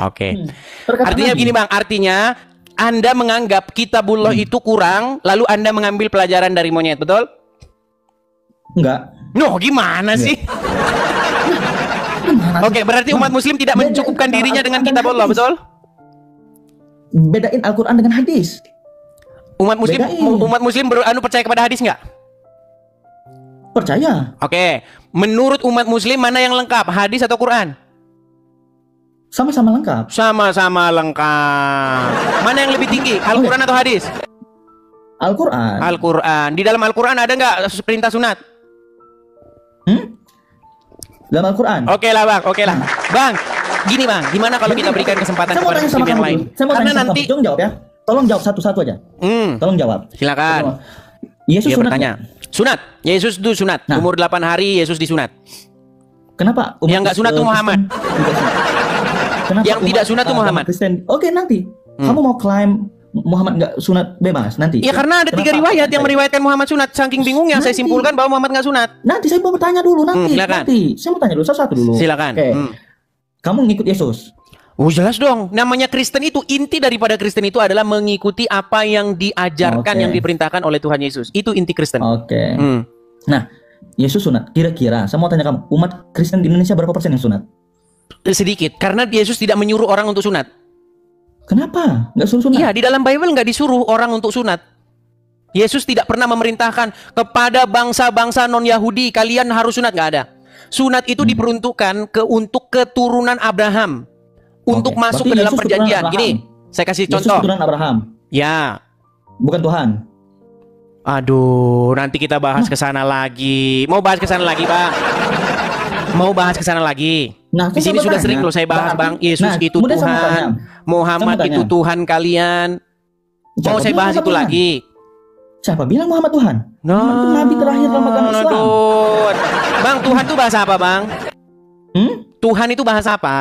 Oke. Artinya begini Bang, artinya Anda menganggap kitabullah itu kurang, lalu Anda mengambil pelajaran dari monyet, betul? Enggak. No, gimana sih? Oke, berarti umat muslim tidak mencukupkan dirinya dengan kitabullah, betul? Bedain Al-Quran dengan hadis. Umat muslim percaya kepada hadis nggak? Percaya. Oke, menurut umat muslim mana yang lengkap, hadis atau Quran? Sama-sama lengkap. Sama-sama lengkap. Mana yang lebih tinggi, Al-Quran atau hadis? Al-Quran. Al-Quran. Di dalam Al-Quran ada nggak perintah sunat? Dalam Al-Quran. Oke lah Bang, Bang, gini Bang, gimana kalau kita berikan kesempatan kepada muslim yang lain? Karena nanti tolong jawab ya. Tolong jawab satu-satu aja. Tolong jawab. Silakan. Yesus sunat. Bertanya. Sunat. Yesus itu sunat. Umur 8 hari Yesus disunat. Kenapa? Yang nggak sunat tuh Muhammad. Kenapa yang tidak sunat tuh Muhammad. Kristen? Oke, nanti. Kamu mau klaim Muhammad nggak sunat bebas nanti. Ya karena ada 3 riwayat yang meriwayatkan Muhammad sunat. Saking bingungnya saya simpulkan bahwa Muhammad nggak sunat. Nanti saya mau bertanya dulu nanti. Saya mau tanya dulu satu dulu. Silakan. Kamu ngikut Yesus? Oh jelas dong. Namanya Kristen itu, inti daripada Kristen itu adalah mengikuti apa yang diajarkan, yang diperintahkan oleh Tuhan Yesus. Itu inti Kristen. Oke. Nah, Yesus sunat. Kira-kira saya mau tanya kamu, umat Kristen di Indonesia berapa persen yang sunat? Sedikit. Karena Yesus tidak menyuruh orang untuk sunat. Kenapa? Nggak suruh sunat? Iya, di dalam Bible nggak disuruh orang untuk sunat. Yesus tidak pernah memerintahkan kepada bangsa-bangsa non-Yahudi, kalian harus sunat, nggak ada. Sunat itu diperuntukkan untuk keturunan Abraham. Untuk masuk ke dalam perjanjian. Gini, saya kasih contoh. Yesus keturunan Abraham? Ya. Bukan Tuhan? Aduh, nanti kita bahas ke sana lagi. Mau bahas ke sana lagi, Bang? Mau bahas ke sana lagi? Nah, di sini sudah sering loh saya bahas, Bang. Yesus itu Tuhan, Muhammad itu Tuhan kalian. Mau saya bahas itu lagi? Siapa bilang Muhammad Tuhan? Muhammad itu nabi terakhir dalam agama Islam. Aduh. Bang, Tuhan itu bahasa apa, Bang? Tuhan itu bahasa apa?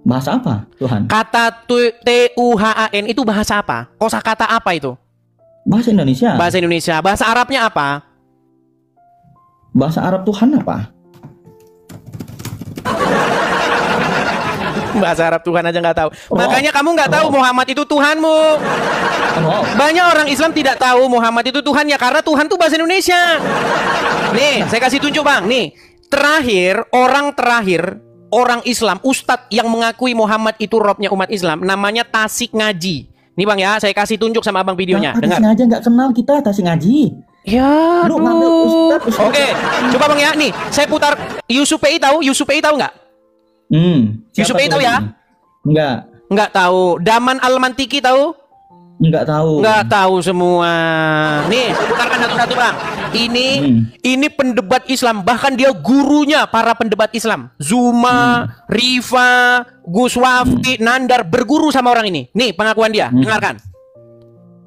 Bahasa apa, Tuhan? Kata Tuhan itu bahasa apa? Kosakata apa itu? Bahasa Indonesia. Bahasa Indonesia. Bahasa Arabnya apa? Bahasa Arab Tuhan apa? Bahasa Arab Tuhan aja nggak tahu. Makanya kamu nggak tahu Muhammad itu Tuhanmu. Banyak orang Islam tidak tahu Muhammad itu Tuhannya karena Tuhan tuh bahasa Indonesia. Nih, saya kasih tunjuk, Bang. Nih, terakhir orang Islam, ustadz yang mengakui Muhammad itu Robnya umat Islam, namanya Tasik Ngaji. Nih, Bang ya, saya kasih tunjuk sama Abang videonya. Dengar. Tasik Ngaji nggak kenal kita, Tasik Ngaji. Ya, lu ngambil ustadz. Oke, coba Bang ya, nih, saya putar Yusuf PI tahu? Yusuf PI tahu nggak? Yusuf PI tahu ya? Nggak tahu. Daman Al-Mantiki tahu? Nggak tahu. Nggak tahu semua. Nih, saya putarkan satu-satu, Bang. Ini pendebat Islam, bahkan dia gurunya para pendebat Islam. Zuma, Rifa, Gus Wafi, Nandar berguru sama orang ini. Nih, pengakuan dia. Dengarkan.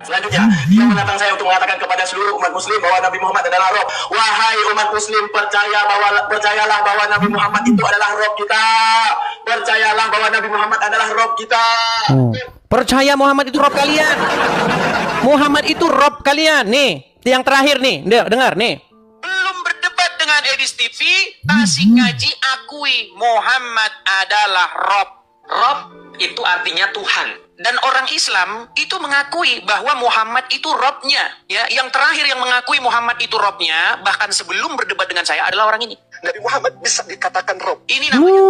Selanjutnya, dia menantang saya untuk mengatakan kepada seluruh umat muslim bahwa Nabi Muhammad adalah roh. Wahai umat muslim, percayalah bahwa Nabi Muhammad itu adalah roh kita. Percayalah bahwa Nabi Muhammad adalah roh kita. Percaya Muhammad itu roh kalian. Muhammad itu roh kalian. Nih, yang terakhir nih, dengar nih. Belum berdebat dengan Edis TV, Tasik Ngaji akui Muhammad adalah roh. Roh itu artinya Tuhan. Dan orang Islam itu mengakui bahwa Muhammad itu Robnya. Ya, yang terakhir yang mengakui Muhammad itu Robnya, bahkan sebelum berdebat dengan saya adalah orang ini. Nabi Muhammad bisa dikatakan Rob. Ini namanya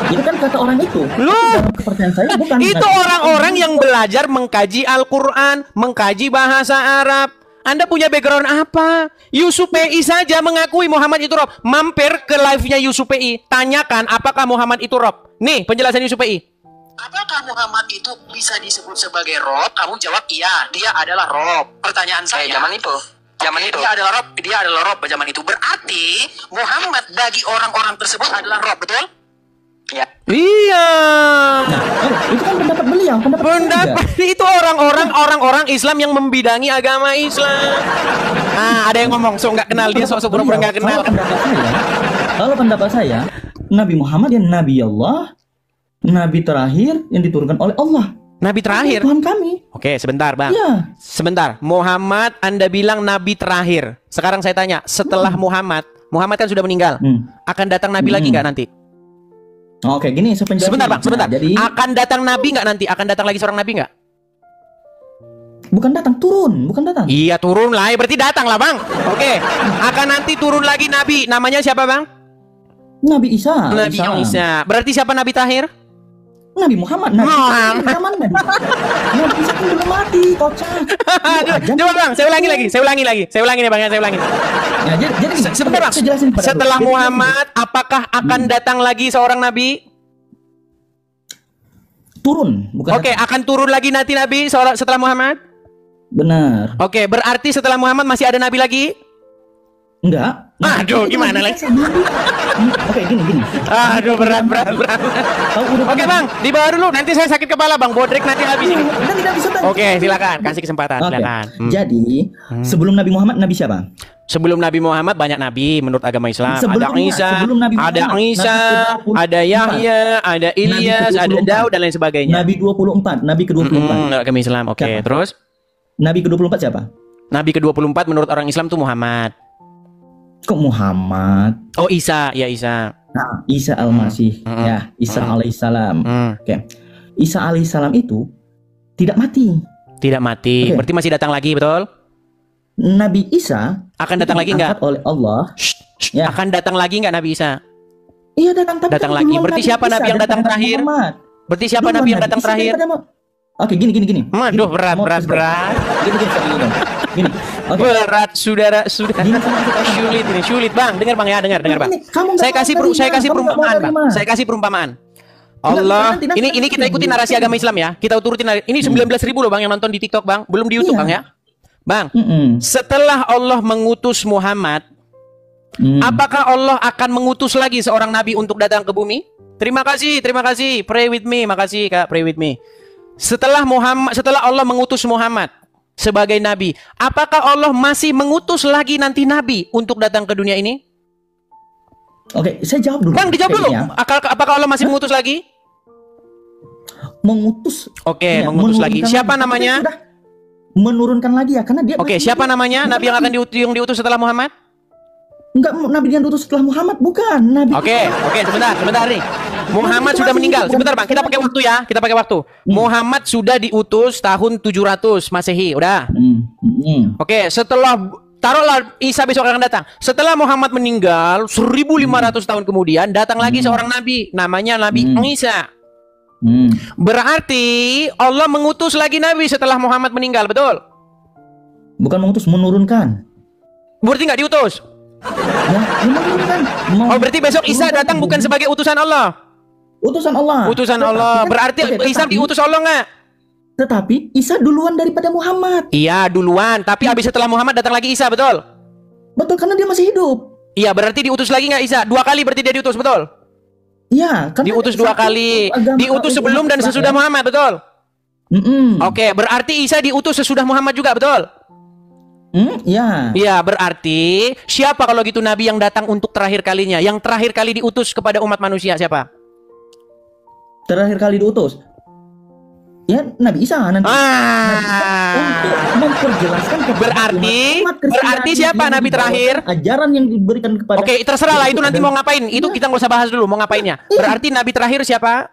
Itu kan kata orang itu. Kepercayaan saya bukan. Itu orang-orang yang belajar mengkaji Al-Quran, mengkaji bahasa Arab. Anda punya background apa? Yusuf PI saja mengakui Muhammad itu Rob. Mampir ke live-nya Yusuf PI. Tanyakan apakah Muhammad itu Rob. Nih penjelasan Yusuf PI. Apakah Muhammad itu bisa disebut sebagai Rob? Kamu jawab iya, dia adalah Rob. Pertanyaan saya, zaman itu. Dia adalah Rob zaman itu. Berarti Muhammad bagi orang-orang tersebut adalah Rob, betul? Ya. Iya. Itu kan pendapat beliau, pendapat itu orang-orang Islam yang membidangi agama Islam. Nah, ada yang ngomong so nggak kenal dia, sok pura-pura nggak kenal. Kalau pendapat saya, Nabi Muhammad yang Nabi Allah, Nabi terakhir yang diturunkan oleh Allah. Nabi terakhir? Tuhan kami. Oke, sebentar, Bang. Ya. Sebentar. Muhammad, Anda bilang Nabi terakhir. Sekarang saya tanya, setelah Muhammad kan sudah meninggal. Akan datang Nabi lagi nggak nanti? Oke, gini saya penjelasin. Sebentar, Bang, sebentar. Jadi, akan datang Nabi nggak nanti? Akan datang lagi seorang Nabi nggak? Bukan datang, turun. Bukan datang. Iya, turun lah. Berarti datang lah, Bang. Oke. Akan nanti turun lagi Nabi. Namanya siapa, Bang? Nabi Isa. Nabi Isa. Berarti siapa Nabi terakhir? Nabi Muhammad. Nabi Isa kan belum mati, kocak. Coba Bang, saya ulangi lagi nih Bang, saya ulangi. Ya, jadi sebentar Bang. Setelah Muhammad, apakah akan datang lagi seorang Nabi? Turun, bukan. Oke, akan turun lagi nanti Nabi setelah Muhammad? Benar. Oke, berarti setelah Muhammad masih ada Nabi lagi? Enggak. Aduh, gimana lagi? Oke, gini. Aduh, berat. Oke, Bang, di bawah dulu. Nanti saya sakit kepala, Bang. Bodrek nanti habis ini. Oke, silakan. Kasih kesempatan. Silakan. Jadi, sebelum Nabi Muhammad, Nabi siapa? Sebelum Nabi Muhammad banyak nabi menurut agama Islam. Ada Isa, ada Yahya, ada Ilyas, ada Daud dan lain sebagainya. Nabi 24, Nabi ke-24. Agama Islam. Oke, terus? Nabi ke-24 siapa? Nabi ke-24 menurut orang Islam itu Muhammad. Kok Muhammad? Oh, Isa, ya Isa. Nah, Isa Al-Masih, ya, Isa alaihissalam. Oke. Isa alaihissalam itu tidak mati. Tidak mati. Berarti masih datang lagi, betul? Nabi Isa akan datang lagi enggak? Oleh Allah. Ya. Akan datang lagi enggak Nabi Isa? Iya, datang lagi. Berarti siapa Nabi yang datang terakhir? Berarti siapa Nabi yang datang terakhir? Oke, gini. Aduh, berat. Gini. Okay. Berat, sudah. Sulit, Bang. Dengar Bang. Saya kasih perumpamaan, Bang. Saya kasih perumpamaan. Allah. Ini kita ikutin narasi agama Islam ya. Kita turutin. Ini 19.000 loh Bang yang nonton di TikTok Bang. Belum di YouTube Bang ya. Bang, setelah Allah mengutus Muhammad, apakah Allah akan mengutus lagi seorang nabi untuk datang ke bumi? Terima kasih. Pray with me. Makasih Kak, pray with me. Setelah Allah mengutus Muhammad sebagai nabi, apakah Allah masih mengutus lagi nanti nabi untuk datang ke dunia ini? Oke, saya jawab dulu. Bang, dijawab dulu. Apakah Allah masih mengutus lagi? Mengutus. Oke, mengutus lagi. Siapa namanya? Menurunkan lagi ya, karena dia. Oke, siapa namanya nabi yang akan diutus setelah Muhammad? Enggak, nabi yang diutus setelah Muhammad bukan nabi. Oke, sebentar nih. Muhammad sudah meninggal. Sebentar Bang, kita pakai waktu ya. Muhammad sudah diutus tahun 700 Masehi, udah. Oke, setelah taruhlah Isa besok akan datang. Setelah Muhammad meninggal 1500 tahun kemudian datang lagi seorang nabi, namanya Nabi Isa. Berarti Allah mengutus lagi nabi setelah Muhammad meninggal, betul? Bukan mengutus, menurunkan. Berarti nggak diutus? Ya, menurunkan. Oh, berarti besok Isa datang bukan sebagai utusan Allah? Utusan Allah. Utusan Allah. Berarti Isa diutus Allah nggak? Tetapi Isa duluan daripada Muhammad. Iya, duluan. Tapi habis setelah Muhammad datang lagi Isa, betul? Betul, karena dia masih hidup. Iya, berarti diutus lagi nggak Isa? 2 kali berarti dia diutus, betul? Iya, diutus 2 kali. Diutus sebelum dan sesudah Muhammad, betul? Oke, berarti Isa diutus sesudah Muhammad juga, betul? Iya. Iya, berarti siapa kalau gitu nabi yang datang untuk terakhir kalinya? Yang terakhir kali diutus kepada umat manusia siapa? Terakhir kali diutus? Ya, Nabi Isa nanti. Untuk memperjelaskan berarti siapa nabi terakhir? Ajaran yang diberikan kepada. Oke, terserah lah itu nanti mau ngapain. Itu kita nggak usah bahas dulu mau ngapainnya. Berarti nabi terakhir siapa?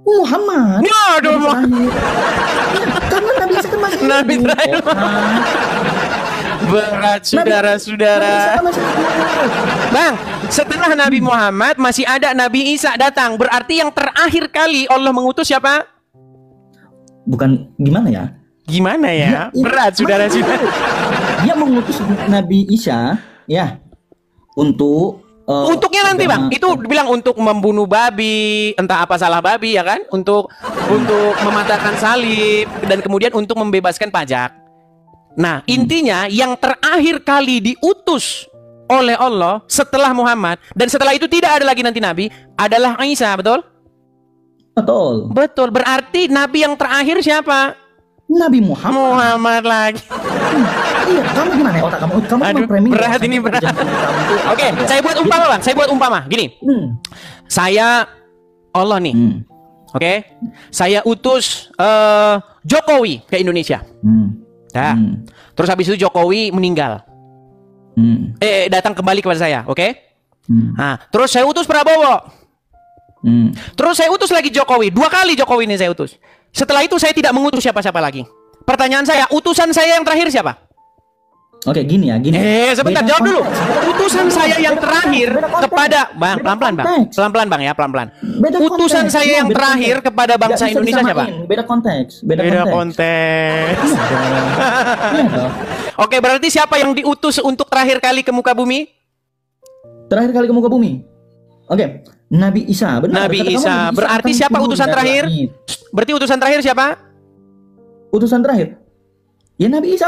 Muhammad. Aduh, karena Nabi Isa kan masih nabi terakhir. Berat saudara-saudara. Bang, setelah Nabi Muhammad masih ada Nabi Isa datang. Berarti yang terakhir kali Allah mengutus siapa? Bukan gimana ya? Gimana ya? Berat saudara-saudara. Dia mengutus Nabi Isa ya untuk untuknya nanti Bang, itu bilang untuk membunuh babi, entah apa salah babi ya kan? Untuk mematahkan salib dan kemudian untuk membebaskan pajak. Nah, intinya yang terakhir kali diutus oleh Allah setelah Muhammad dan setelah itu tidak ada lagi nanti nabi adalah Isa, betul? Betul. Berarti nabi yang terakhir siapa? Nabi Muhammad. Muhammad lagi. Iya, kamu gimana ya otak kamu? Kamu berat ini berat. Oke, saya buat umpama Bang. Saya buat umpama. Gini. Saya Allah nih. Oke. Saya utus Jokowi ke Indonesia. Nah, terus habis itu Jokowi meninggal. Datang kembali kepada saya, oke? Nah, terus saya utus Prabowo. Terus saya utus lagi Jokowi. 2 kali Jokowi ini saya utus. Setelah itu saya tidak mengutus siapa-siapa lagi. Pertanyaan saya, utusan saya yang terakhir siapa? Oke, gini ya, gini. Sebentar, jawab dulu. Utusan saya yang terakhir kepada Bang, pelan-pelan Bang. Pelan-pelan Bang ya, pelan-pelan. Utusan saya yang terakhir kepada bangsa Indonesia siapa? Beda konteks. Oke, berarti siapa yang diutus untuk terakhir kali ke muka bumi? Terakhir kali ke muka bumi. Oke, Nabi Isa. Benar. Nabi Isa. Berarti siapa utusan terakhir? Berarti utusan terakhir siapa? Utusan terakhir? Ya Nabi Isa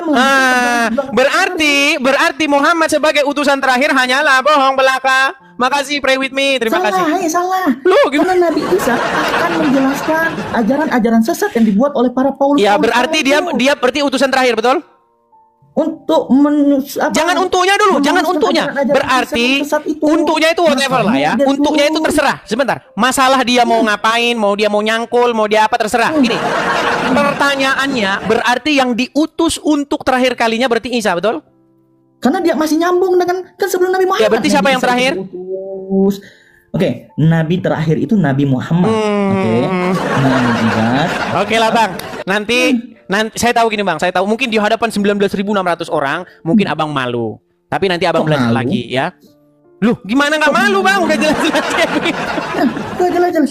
berarti Muhammad sebagai utusan terakhir hanyalah bohong belaka. Makasih, pray with me. Terima kasih. Salah. Karena Nabi Isa akan menjelaskan ajaran-ajaran sesat yang dibuat oleh para Paulus. Ya, berarti dia berarti utusan terakhir, betul? Jangan untuknya dulu, jangan untuknya. Berarti untuknya itu whatever lah ya. Untuknya itu terserah. Sebentar. Masalah dia mau ngapain, dia mau nyangkul, mau dia apa terserah. Gini. Pertanyaannya berarti yang diutus untuk terakhir kalinya berarti Isa, betul? Karena dia masih nyambung dengan kan sebelum Nabi Muhammad. Ya, berarti siapa yang terakhir? Oke, Nabi terakhir itu Nabi Muhammad. Oke lah Bang. Nanti saya tahu gini Bang, saya tahu mungkin di hadapan 19.600 orang mungkin Abang malu. Tapi nanti Abang belajar lagi ya. Loh, gimana nggak malu Bang? Udah jelas-jelas kayak begitu. Jelas.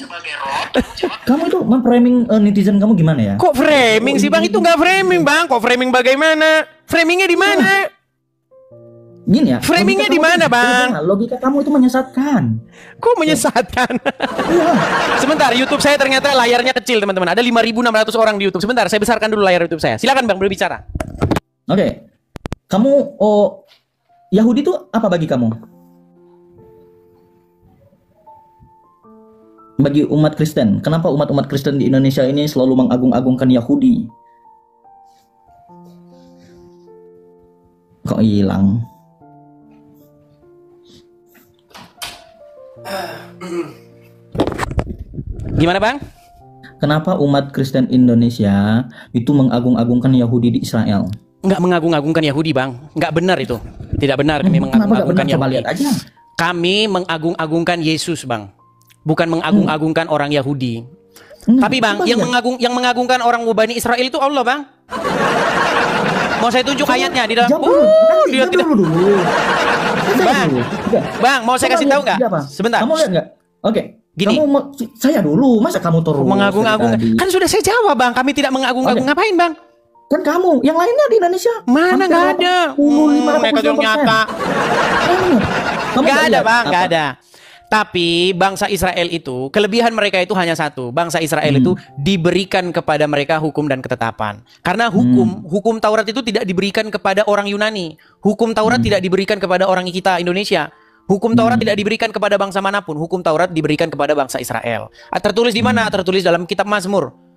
Kamu itu memframing netizen kamu gimana ya? Kok framing sih Bang? Itu nggak framing Bang. Kok framing bagaimana? Framingnya di mana? Gini ya. Framingnya di mana, Bang? Logika kamu itu menyesatkan. Kok menyesatkan? Sebentar, YouTube saya ternyata layarnya kecil, teman-teman. Ada 5.600 orang di YouTube. Sebentar, saya besarkan dulu layar YouTube saya. Silakan, Bang, berbicara. Oke. Kamu Yahudi itu apa bagi kamu? Bagi umat Kristen. Kenapa umat-umat Kristen di Indonesia ini selalu mengagung-agungkan Yahudi? Kok hilang? Gimana, Bang? Kenapa umat Kristen Indonesia itu mengagung-agungkan Yahudi di Israel? Nggak mengagung-agungkan Yahudi, Bang. Nggak benar itu. Tidak benar kami mengagung-agungkan Yahudi. Kami mengagung-agungkan Yesus, Bang. Bukan mengagung-agungkan orang Yahudi. Tapi, Bang, yang mengagungkan orang Bani Israel itu Allah, Bang. Mau saya tunjuk ayatnya di dalam. Dia tidak. Bang, mau saya kasih tahu nggak? Sebentar. Kamu lihat nggak? Oke. Gini. Saya dulu, masa kamu terus mengagung-agungkan? Kan sudah saya jawab, Bang. Kami tidak mengagung-agung. Ngapain, Bang? Kan kamu, yang lainnya di Indonesia. Mana nggak ada? Mereka yang nyata. Nggak ada, Bang. Nggak ada. Tapi bangsa Israel itu, kelebihan mereka itu hanya satu. Bangsa Israel itu diberikan kepada mereka hukum dan ketetapan. Karena hukum Taurat itu tidak diberikan kepada orang Yunani. Hukum Taurat tidak diberikan kepada orang kita Indonesia. Hukum Taurat tidak diberikan kepada bangsa manapun. Hukum Taurat diberikan kepada bangsa Israel. Tertulis di mana? Tertulis dalam kitab Mazmur.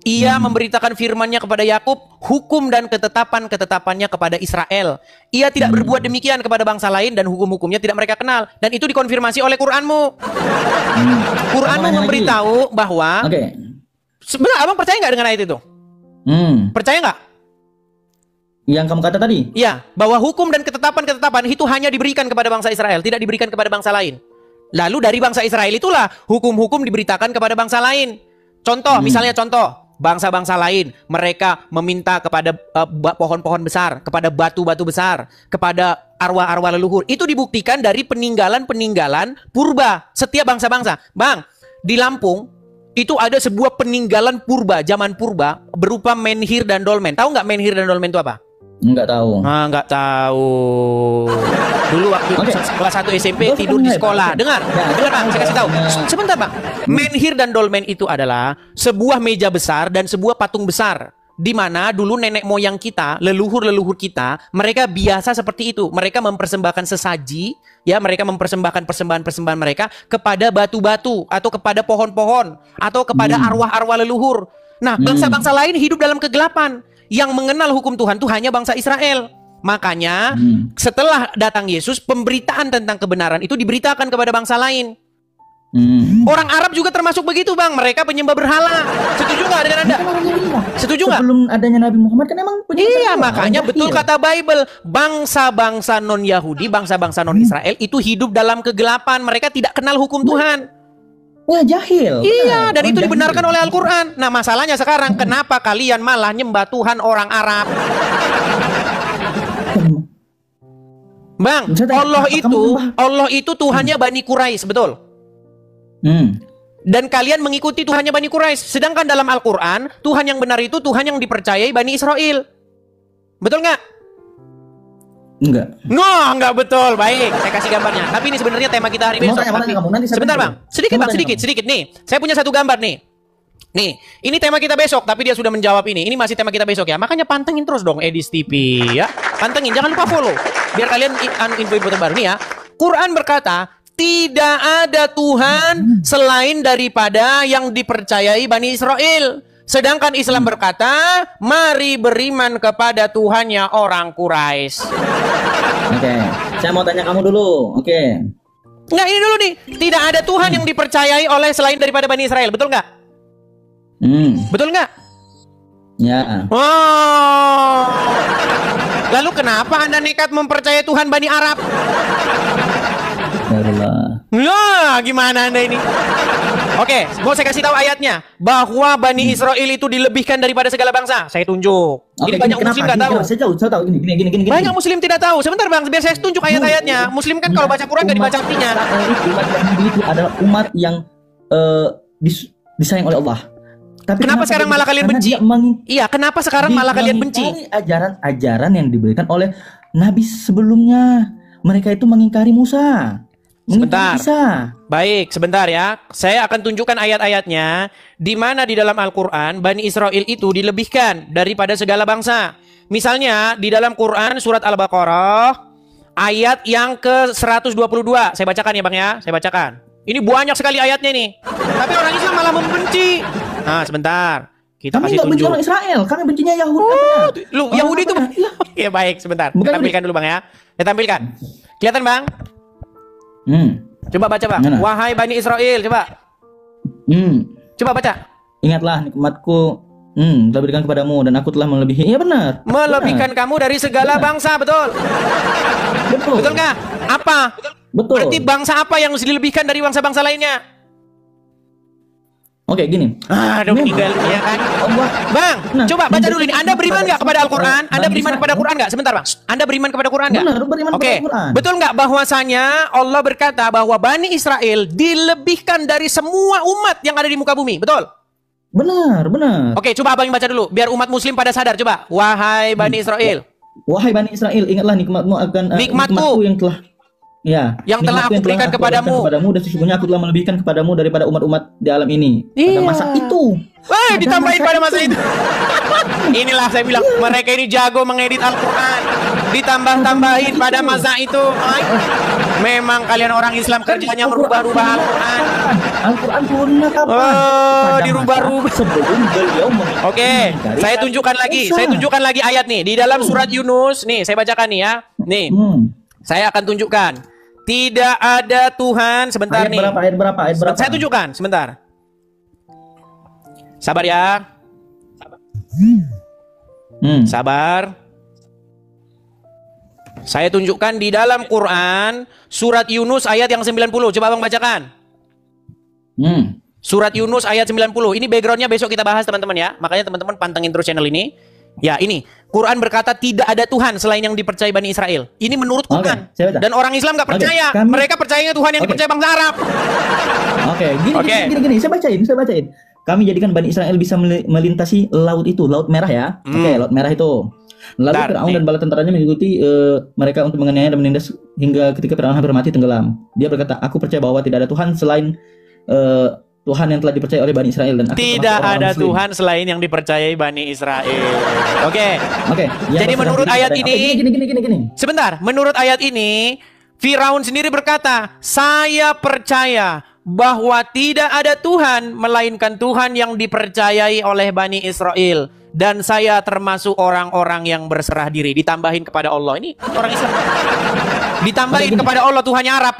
Ia memberitakan firman-Nya kepada Yakub, hukum dan ketetapan-ketetapannya kepada Israel. Ia tidak berbuat demikian kepada bangsa lain dan hukum-hukumnya tidak mereka kenal. Dan itu dikonfirmasi oleh Quranmu. Quranmu memberitahu bahwa sebenarnya abang percaya nggak dengan ayat itu? Percaya nggak? Yang kamu kata tadi? Iya, bahwa hukum dan ketetapan-ketetapan itu hanya diberikan kepada bangsa Israel, tidak diberikan kepada bangsa lain. Lalu dari bangsa Israel itulah hukum-hukum diberitakan kepada bangsa lain. Contoh, misalnya contoh. Bangsa-bangsa lain, mereka meminta kepada pohon-pohon besar, kepada batu-batu besar, kepada arwah-arwah leluhur. Itu dibuktikan dari peninggalan-peninggalan purba setiap bangsa-bangsa. Bang, di Lampung itu ada sebuah peninggalan purba, zaman purba, berupa menhir dan dolmen. Tahu nggak menhir dan dolmen itu apa? Nggak tahu. Nggak tahu. Dulu waktu kelas 1 SMP tidur di sekolah. Dengar Bang, saya kasih tahu. Sebentar, Bang. Menhir dan dolmen itu adalah sebuah meja besar dan sebuah patung besar. Di mana dulu nenek moyang kita, leluhur-leluhur kita, mereka biasa seperti itu. Mereka mempersembahkan sesaji, ya, mereka mempersembahkan persembahan-persembahan mereka kepada batu-batu atau kepada pohon-pohon atau kepada arwah-arwah leluhur. Nah, bangsa-bangsa lain hidup dalam kegelapan. Yang mengenal hukum Tuhan itu hanya bangsa Israel. Makanya setelah datang Yesus, pemberitaan tentang kebenaran itu diberitakan kepada bangsa lain. Orang Arab juga termasuk begitu, Bang. Mereka penyembah berhala. Setuju nggak dengan Anda? Setuju nggak? Sebelum adanya Nabi Muhammad kan emang penyembah berhala. Iya, makanya betul kata Bible. Bangsa-bangsa non-Yahudi, bangsa-bangsa non-Israel itu hidup dalam kegelapan. Mereka tidak kenal hukum Tuhan. Wah, jahil. Iya, dan itu dibenarkan oleh Al-Quran. Nah, masalahnya sekarang, kenapa kalian malah nyembah Tuhan orang Arab? Bang, Allah itu Tuhannya Bani Quraisy, betul? Dan kalian mengikuti Tuhannya Bani Quraisy. Sedangkan dalam Al-Quran, Tuhan yang benar itu Tuhan yang dipercayai Bani Israel. Betul nggak? Enggak. Enggak betul. Baik, saya kasih gambarnya. Tapi ini sebenarnya tema kita hari besok. Sebentar, Bang. Sedikit nih. Saya punya satu gambar nih. Nih, ini tema kita besok, tapi dia sudah menjawab ini. Ini masih tema kita besok ya. Makanya pantengin terus dong Edis TV ya. Pantengin, jangan lupa follow. Biar kalian info-info terbaru nih ya. Quran berkata, tidak ada Tuhan selain daripada yang dipercayai Bani Israel. Sedangkan Islam berkata, mari beriman kepada Tuhannya orang Quraisy. Oke, saya mau tanya kamu dulu. Oke. Enggak, ini dulu nih. Tidak ada Tuhan yang dipercayai oleh selain daripada Bani Israel. Betul nggak? Betul nggak? Ya. Oh. Lalu kenapa Anda nekat mempercayai Tuhan Bani Arab? Nah, gimana Anda ini? Oke, mau saya kasih tahu ayatnya bahwa Bani Israel itu dilebihkan daripada segala bangsa. Saya tunjuk. Ini banyak Muslim nggak tahu. Saya tahu. Gini. Banyak Muslim tidak tahu. Sebentar, Bang, biar saya tunjuk ayat-ayatnya. Muslim kan kalau baca Quran nggak dibaca artinya. Umat Yahudi itu adalah umat yang disayang oleh Allah. Tapi kenapa sekarang malah kalian benci? Iya, kenapa sekarang malah kalian benci? Ajaran-ajaran yang diberikan oleh Nabi sebelumnya. mereka itu mengingkari Musa. Sebentar. Isa. Baik, sebentar ya. Saya akan tunjukkan ayat-ayatnya di mana di dalam Al-Qur'an Bani Israel itu dilebihkan daripada segala bangsa. Misalnya di dalam Quran surat Al-Baqarah ayat yang ke-122. Saya bacakan ya Bang ya, saya bacakan. Ini banyak sekali ayatnya nih. Tapi orang Islam malah membenci. Nah, sebentar. Kita kami kasih nggak benci tunjuk. orang Israel, kami bencinya Yahudi. Lu Yahudi itu. Ya baik, sebentar. Kita tampilkan dulu Bang ya. Kita tampilkan. Kelihatan Bang? Coba baca Bang. Mana? Wahai Bani Israel, coba. Coba baca. Ingatlah nikmatku telah berikan kepadamu dan aku telah melebihi. Iya benar. Melebihkan kamu dari segala bangsa, betul? Betul nggak? Apa? Betul. Berarti bangsa apa yang dilebihkan dari bangsa-bangsa lainnya? Oke, gini. Aduh, meninggal ya kan? Bang, coba baca dulu ini. Anda beriman nggak kepada Al-Quran? Anda beriman kepada Quran nggak? Sebentar Bang. Anda beriman kepada Quran nggak? Benar, beriman kepada Quran. Betul nggak bahwasanya Allah berkata bahwa Bani Israel dilebihkan dari semua umat yang ada di muka bumi? Betul? Benar, benar. Oke, coba Abang yang baca dulu biar umat muslim pada sadar. Coba. Wahai Bani Israel. Wahai Bani Israel, ingatlah nikmatmu akan nikmatku yang telah yang telah aku berikan kepadamu. Dan sesungguhnya aku telah melebihkan kepadamu daripada umat-umat di alam ini. Pada masa itu. Wah, ditambahin pada masa itu. Inilah saya bilang, mereka ini jago mengedit Al-Quran. Ditambah-tambahin pada masa itu. Ay, memang kalian orang Islam kerjanya merubah-rubah Al-Quran. Al-Quran turunnya kapan? Oh, dirubah-rubah. Sebelum beliau Oke, saya tunjukkan lagi. Saya tunjukkan lagi ayat nih. Di dalam surat Yunus, nih saya bacakan nih ya. Nih, saya akan tunjukkan. Tidak ada Tuhan. Sebentar nih. Ayat berapa? Saya tunjukkan, sebentar. Sabar ya. Sabar. Saya tunjukkan di dalam Quran surat Yunus ayat yang 90. Coba Abang bacakan. Surat Yunus ayat 90. Ini backgroundnya besok kita bahas teman-teman ya. Makanya teman-teman pantengin terus channel ini. Ya ini Quran berkata tidak ada Tuhan selain yang dipercayai Bani Israel. Ini menurut Quran. Dan orang Islam nggak percaya. Mereka percayanya Tuhan yang dipercaya bangsa Arab. Gini. Saya bacain. Kami jadikan Bani Israel bisa melintasi laut itu, laut merah ya. Laut merah itu. Lalu Fir'aun dan bala tentaranya mengikuti mereka untuk menganiaya dan menindas hingga ketika Fir'aun hampir mati tenggelam. Dia berkata, aku percaya bahwa tidak ada Tuhan selain Tuhan yang telah dipercaya oleh Bani Israel dan aku tidak ada Tuhan selain yang dipercayai Bani Israel. Oke. Jadi menurut ayat ini, gini. Sebentar, menurut ayat ini, Firaun sendiri berkata, saya percaya bahwa tidak ada Tuhan melainkan Tuhan yang dipercayai oleh Bani Israel. Dan saya termasuk orang-orang yang berserah diri. Ditambahin kepada Allah. Ini orang Islam. Ditambahin kepada Allah Tuhannya Arab.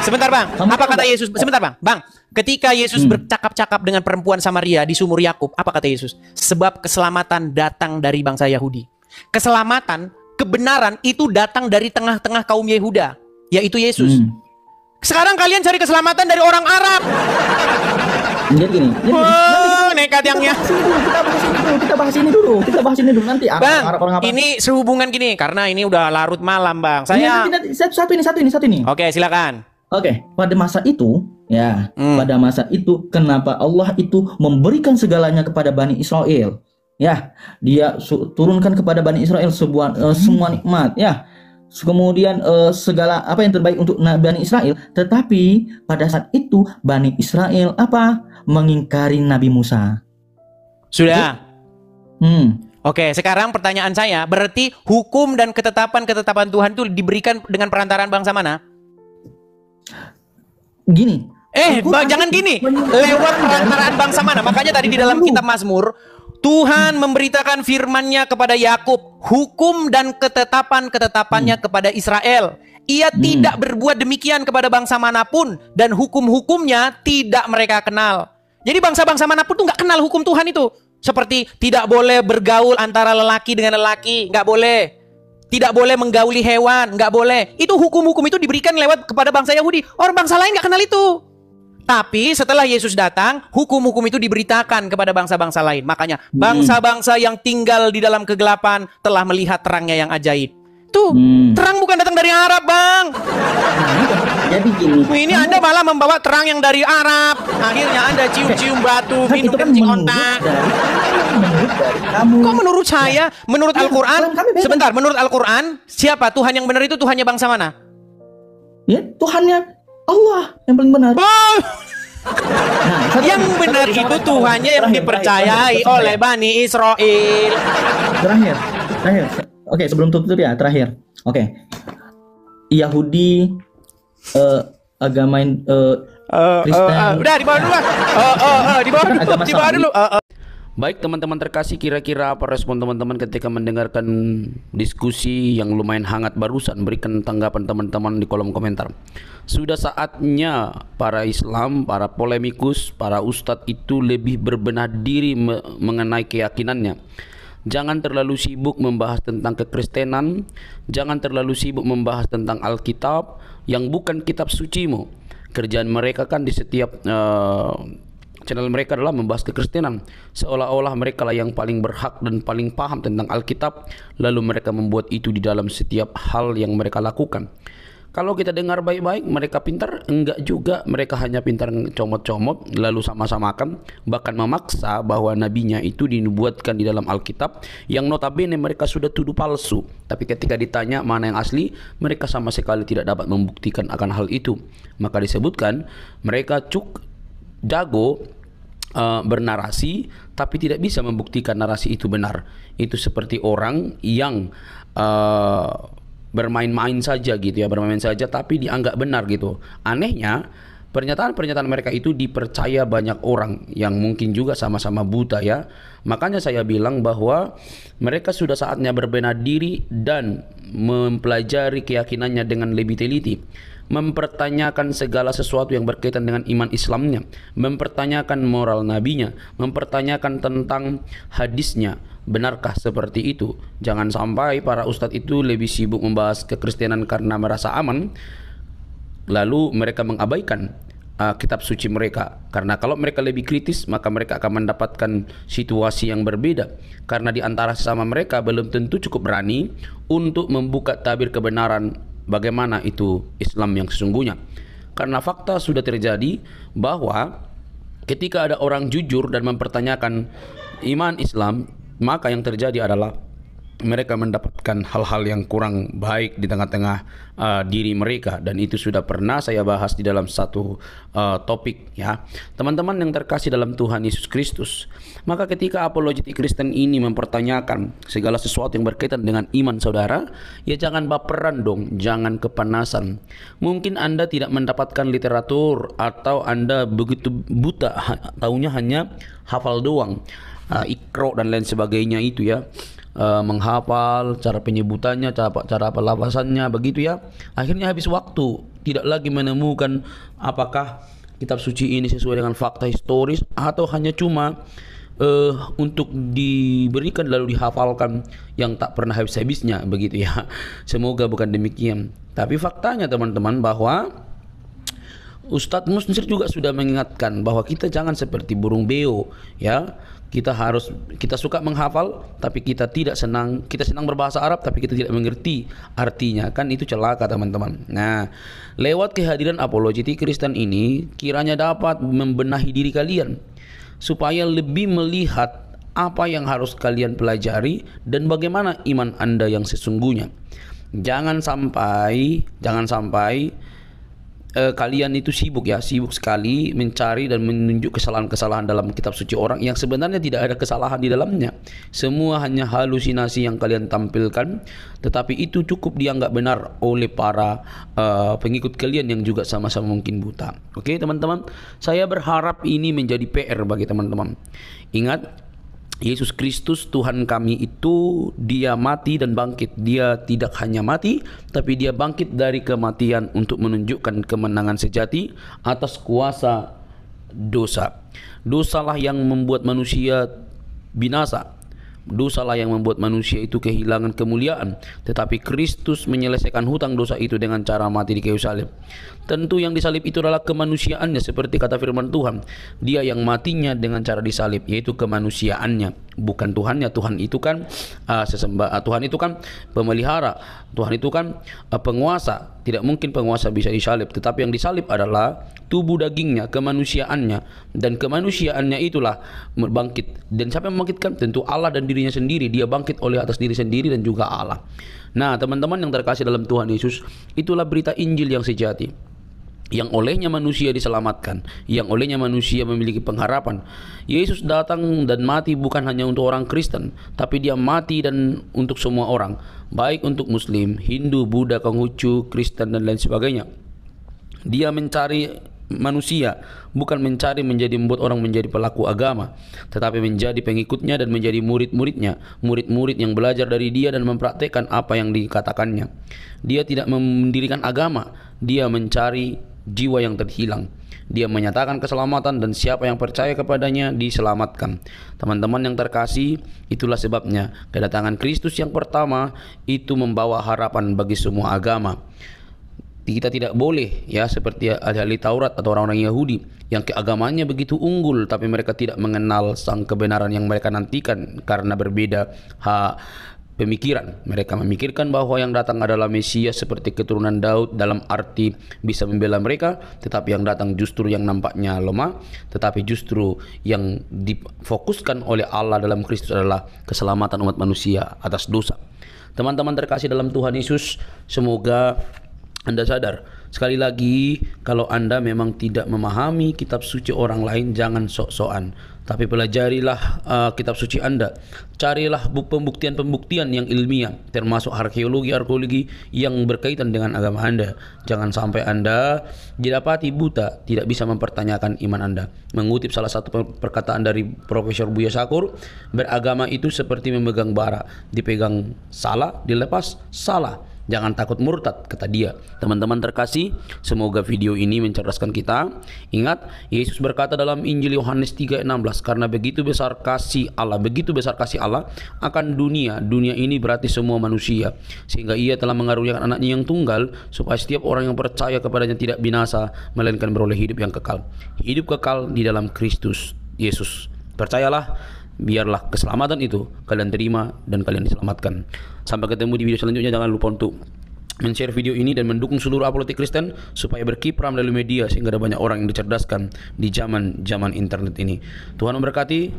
Sebentar Bang, apa kata Yesus? Sebentar Bang, ketika Yesus bercakap-cakap dengan perempuan Samaria di sumur Yakub, apa kata Yesus? Sebab keselamatan datang dari bangsa Yahudi. Keselamatan, kebenaran itu datang dari tengah-tengah kaum Yehuda, yaitu Yesus. Sekarang kalian cari keselamatan dari orang Arab. Jadi nekat yangnya. Kita bahas ini dulu nanti. Bang, ini sehubungan gini karena ini udah larut malam Bang. Saya satu ini. Oke, silakan. Oke, pada masa itu, pada masa itu, kenapa Allah itu memberikan segalanya kepada Bani Israel? Ya, Dia turunkan kepada Bani Israel semua nikmat. Ya, kemudian segala apa yang terbaik untuk Bani Israel. Tetapi pada saat itu Bani Israel mengingkari Nabi Musa. Sudah. Oke, sekarang pertanyaan saya, berarti hukum dan ketetapan Tuhan itu diberikan dengan perantaraan bangsa mana? Gini. Jangan gini. Lewat perantaraan bangsa mana? Makanya tadi di dalam kitab Mazmur, Tuhan memberitakan firman-Nya kepada Yakub, hukum dan ketetapan-ketetapannya kepada Israel. Ia tidak berbuat demikian kepada bangsa manapun dan hukum-hukumnya tidak mereka kenal. Jadi bangsa-bangsa manapun tuh nggak kenal hukum Tuhan itu. Seperti tidak boleh bergaul antara lelaki dengan lelaki, nggak boleh. Tidak boleh menggauli hewan, nggak boleh. Itu hukum-hukum itu diberikan lewat kepada bangsa Yahudi. Orang bangsa lain nggak kenal itu. Tapi setelah Yesus datang, hukum-hukum itu diberitakan kepada bangsa-bangsa lain. Makanya bangsa-bangsa yang tinggal di dalam kegelapan telah melihat terangnya yang ajaib. Tuh, terang bukan datang dari Arab, Bang. Jadi gini. Ini Anda malah membawa terang yang dari Arab. Akhirnya Anda cium-cium batu, minum kencing ontak. Menurut dari kamu. Kok menurut saya, menurut Al-Quran, sebentar, menurut Al-Quran, siapa Tuhan yang benar itu Tuhannya bangsa mana? Ya, Tuhannya Allah yang paling benar. Nah, yang benar itu Tuhannya yang dipercayai oleh Bani Israel. Terakhir. Oke, sebelum tutup ya, terakhir. Oke. Yahudi, agama Kristen. Udah di bawah dulu lah. Di bawah dulu. Baik teman-teman terkasih, kira-kira apa respon teman-teman ketika mendengarkan diskusi yang lumayan hangat barusan? Berikan tanggapan teman-teman di kolom komentar. Sudah saatnya para Islam, para polemikus, para ustadz itu lebih berbenah diri mengenai keyakinannya. Jangan terlalu sibuk membahas tentang kekristenan, jangan terlalu sibuk membahas tentang Alkitab yang bukan kitab sucimu. Kerjaan mereka kan di setiap channel mereka adalah membahas kekristenan, seolah-olah mereka lah yang paling berhak dan paling paham tentang Alkitab, lalu mereka membuat itu di dalam setiap hal yang mereka lakukan. Kalau kita dengar baik-baik, mereka pintar? Enggak juga, mereka hanya pintar comot-comot lalu sama-samakan, bahkan memaksa bahwa nabinya itu dinubuatkan di dalam Alkitab yang notabene mereka sudah tuduh palsu. Tapi ketika ditanya mana yang asli, mereka sama sekali tidak dapat membuktikan akan hal itu. Maka disebutkan mereka jago bernarasi tapi tidak bisa membuktikan narasi itu benar. Itu seperti orang yang bermain-main saja gitu ya, bermain saja tapi dianggap benar gitu. Anehnya pernyataan-pernyataan mereka itu dipercaya banyak orang yang mungkin juga sama-sama buta ya. Makanya saya bilang bahwa mereka sudah saatnya berbenah diri dan mempelajari keyakinannya dengan lebih teliti, mempertanyakan segala sesuatu yang berkaitan dengan iman Islamnya, mempertanyakan moral nabinya, mempertanyakan tentang hadisnya. Benarkah seperti itu? Jangan sampai para ustadz itu lebih sibuk membahas kekristenan karena merasa aman, lalu mereka mengabaikan kitab suci mereka. Karena kalau mereka lebih kritis, maka mereka akan mendapatkan situasi yang berbeda. Karena di antara sesama mereka belum tentu cukup berani untuk membuka tabir kebenaran bagaimana itu Islam yang sesungguhnya. Karena fakta sudah terjadi bahwa ketika ada orang jujur dan mempertanyakan iman Islam, maka yang terjadi adalah mereka mendapatkan hal-hal yang kurang baik di tengah-tengah diri mereka, dan itu sudah pernah saya bahas di dalam satu topik ya. Teman-teman yang terkasih dalam Tuhan Yesus Kristus, maka ketika apologetik Kristen ini mempertanyakan segala sesuatu yang berkaitan dengan iman saudara, ya jangan baperan dong, jangan kepanasan. Mungkin Anda tidak mendapatkan literatur atau Anda begitu buta, taunya hanya hafal doang, ikro dan lain sebagainya itu ya, menghafal cara penyebutannya, cara pelafasannya begitu ya. Akhirnya habis waktu, tidak lagi menemukan apakah kitab suci ini sesuai dengan fakta historis atau hanya cuma untuk diberikan lalu dihafalkan yang tak pernah habis-habisnya begitu ya. Semoga bukan demikian. Tapi faktanya teman-teman bahwa Ustadz Musnir juga sudah mengingatkan bahwa kita jangan seperti burung beo ya. Kita suka menghafal tapi kita senang berbahasa Arab tapi kita tidak mengerti artinya, kan itu celaka teman-teman. Nah, lewat kehadiran apologetik Kristen ini kiranya dapat membenahi diri kalian supaya lebih melihat apa yang harus kalian pelajari dan bagaimana iman Anda yang sesungguhnya. Jangan sampai kalian itu sibuk sekali mencari dan menunjuk kesalahan-kesalahan dalam kitab suci orang yang sebenarnya tidak ada kesalahan di dalamnya. Semua hanya halusinasi yang kalian tampilkan, tetapi itu cukup dianggap benar oleh para pengikut kalian yang juga sama-sama mungkin buta. Oke teman-teman, saya berharap ini menjadi PR bagi teman-teman. Ingat, Yesus Kristus Tuhan kami itu dia mati dan bangkit. Dia tidak hanya mati, tapi dia bangkit dari kematian untuk menunjukkan kemenangan sejati atas kuasa dosa. Dosalah yang membuat manusia binasa. Dosalah yang membuat manusia itu kehilangan kemuliaan, tetapi Kristus menyelesaikan hutang dosa itu dengan cara mati di kayu salib. Tentu yang disalib itu adalah kemanusiaannya, seperti kata firman Tuhan. Dia yang matinya dengan cara disalib, yaitu kemanusiaannya, bukan Tuhannya. Tuhan itu kan Tuhan itu kan pemelihara, Tuhan itu kan penguasa. Tidak mungkin penguasa bisa disalib, tetapi yang disalib adalah tubuh dagingnya, kemanusiaannya, dan kemanusiaannya itulah bangkit. Dan siapa yang membangkitkan? Tentu Allah dan dirinya sendiri. Dia bangkit oleh atas diri sendiri dan juga Allah. Nah, teman-teman yang terkasih dalam Tuhan Yesus, itulah berita Injil yang sejati, yang olehnya manusia diselamatkan, yang olehnya manusia memiliki pengharapan. Yesus datang dan mati bukan hanya untuk orang Kristen, tapi dia mati dan untuk semua orang, baik untuk Muslim, Hindu, Buddha, Konghucu, Kristen, dan lain sebagainya. Dia mencari manusia, bukan mencari membuat orang menjadi pelaku agama, tetapi menjadi pengikutnya dan menjadi murid-muridnya, murid-murid yang belajar dari dia dan mempraktekkan apa yang dikatakannya. Dia tidak mendirikan agama, dia mencari jiwa yang terhilang. Dia menyatakan keselamatan dan siapa yang percaya kepadanya diselamatkan. Teman-teman yang terkasih, itulah sebabnya kedatangan Kristus yang pertama itu membawa harapan bagi semua agama. Kita tidak boleh ya seperti ahli Taurat atau orang-orang Yahudi yang keagamaannya begitu unggul, tapi mereka tidak mengenal sang kebenaran yang mereka nantikan karena berbeda pemikiran. Mereka memikirkan bahwa yang datang adalah Mesias seperti keturunan Daud dalam arti bisa membela mereka, tetapi yang datang justru yang nampaknya lemah, tetapi justru yang difokuskan oleh Allah dalam Kristus adalah keselamatan umat manusia atas dosa. Teman-teman terkasih dalam Tuhan Yesus, semoga Anda sadar. Sekali lagi, kalau Anda memang tidak memahami kitab suci orang lain, jangan sok-sokan, tapi pelajarilah kitab suci Anda. Carilah pembuktian-pembuktian yang ilmiah, termasuk arkeologi yang berkaitan dengan agama Anda. Jangan sampai Anda didapati buta, tidak bisa mempertanyakan iman Anda. Mengutip salah satu perkataan dari Profesor Buya Sakur, beragama itu seperti memegang bara, dipegang salah, dilepas salah. Jangan takut murtad, kata dia. Teman-teman terkasih, semoga video ini mencerdaskan kita. Ingat, Yesus berkata dalam Injil Yohanes 3:16, karena begitu besar kasih Allah akan dunia ini berarti semua manusia, sehingga ia telah mengaruniakan anaknya yang tunggal, supaya setiap orang yang percaya kepadanya tidak binasa, melainkan beroleh hidup yang kekal. Hidup kekal di dalam Kristus Yesus. Percayalah, biarlah keselamatan itu kalian terima dan kalian diselamatkan. Sampai ketemu di video selanjutnya. Jangan lupa untuk men-share video ini dan mendukung seluruh apologetik Kristen supaya berkiprah melalui media, sehingga ada banyak orang yang dicerdaskan di zaman internet ini. Tuhan memberkati.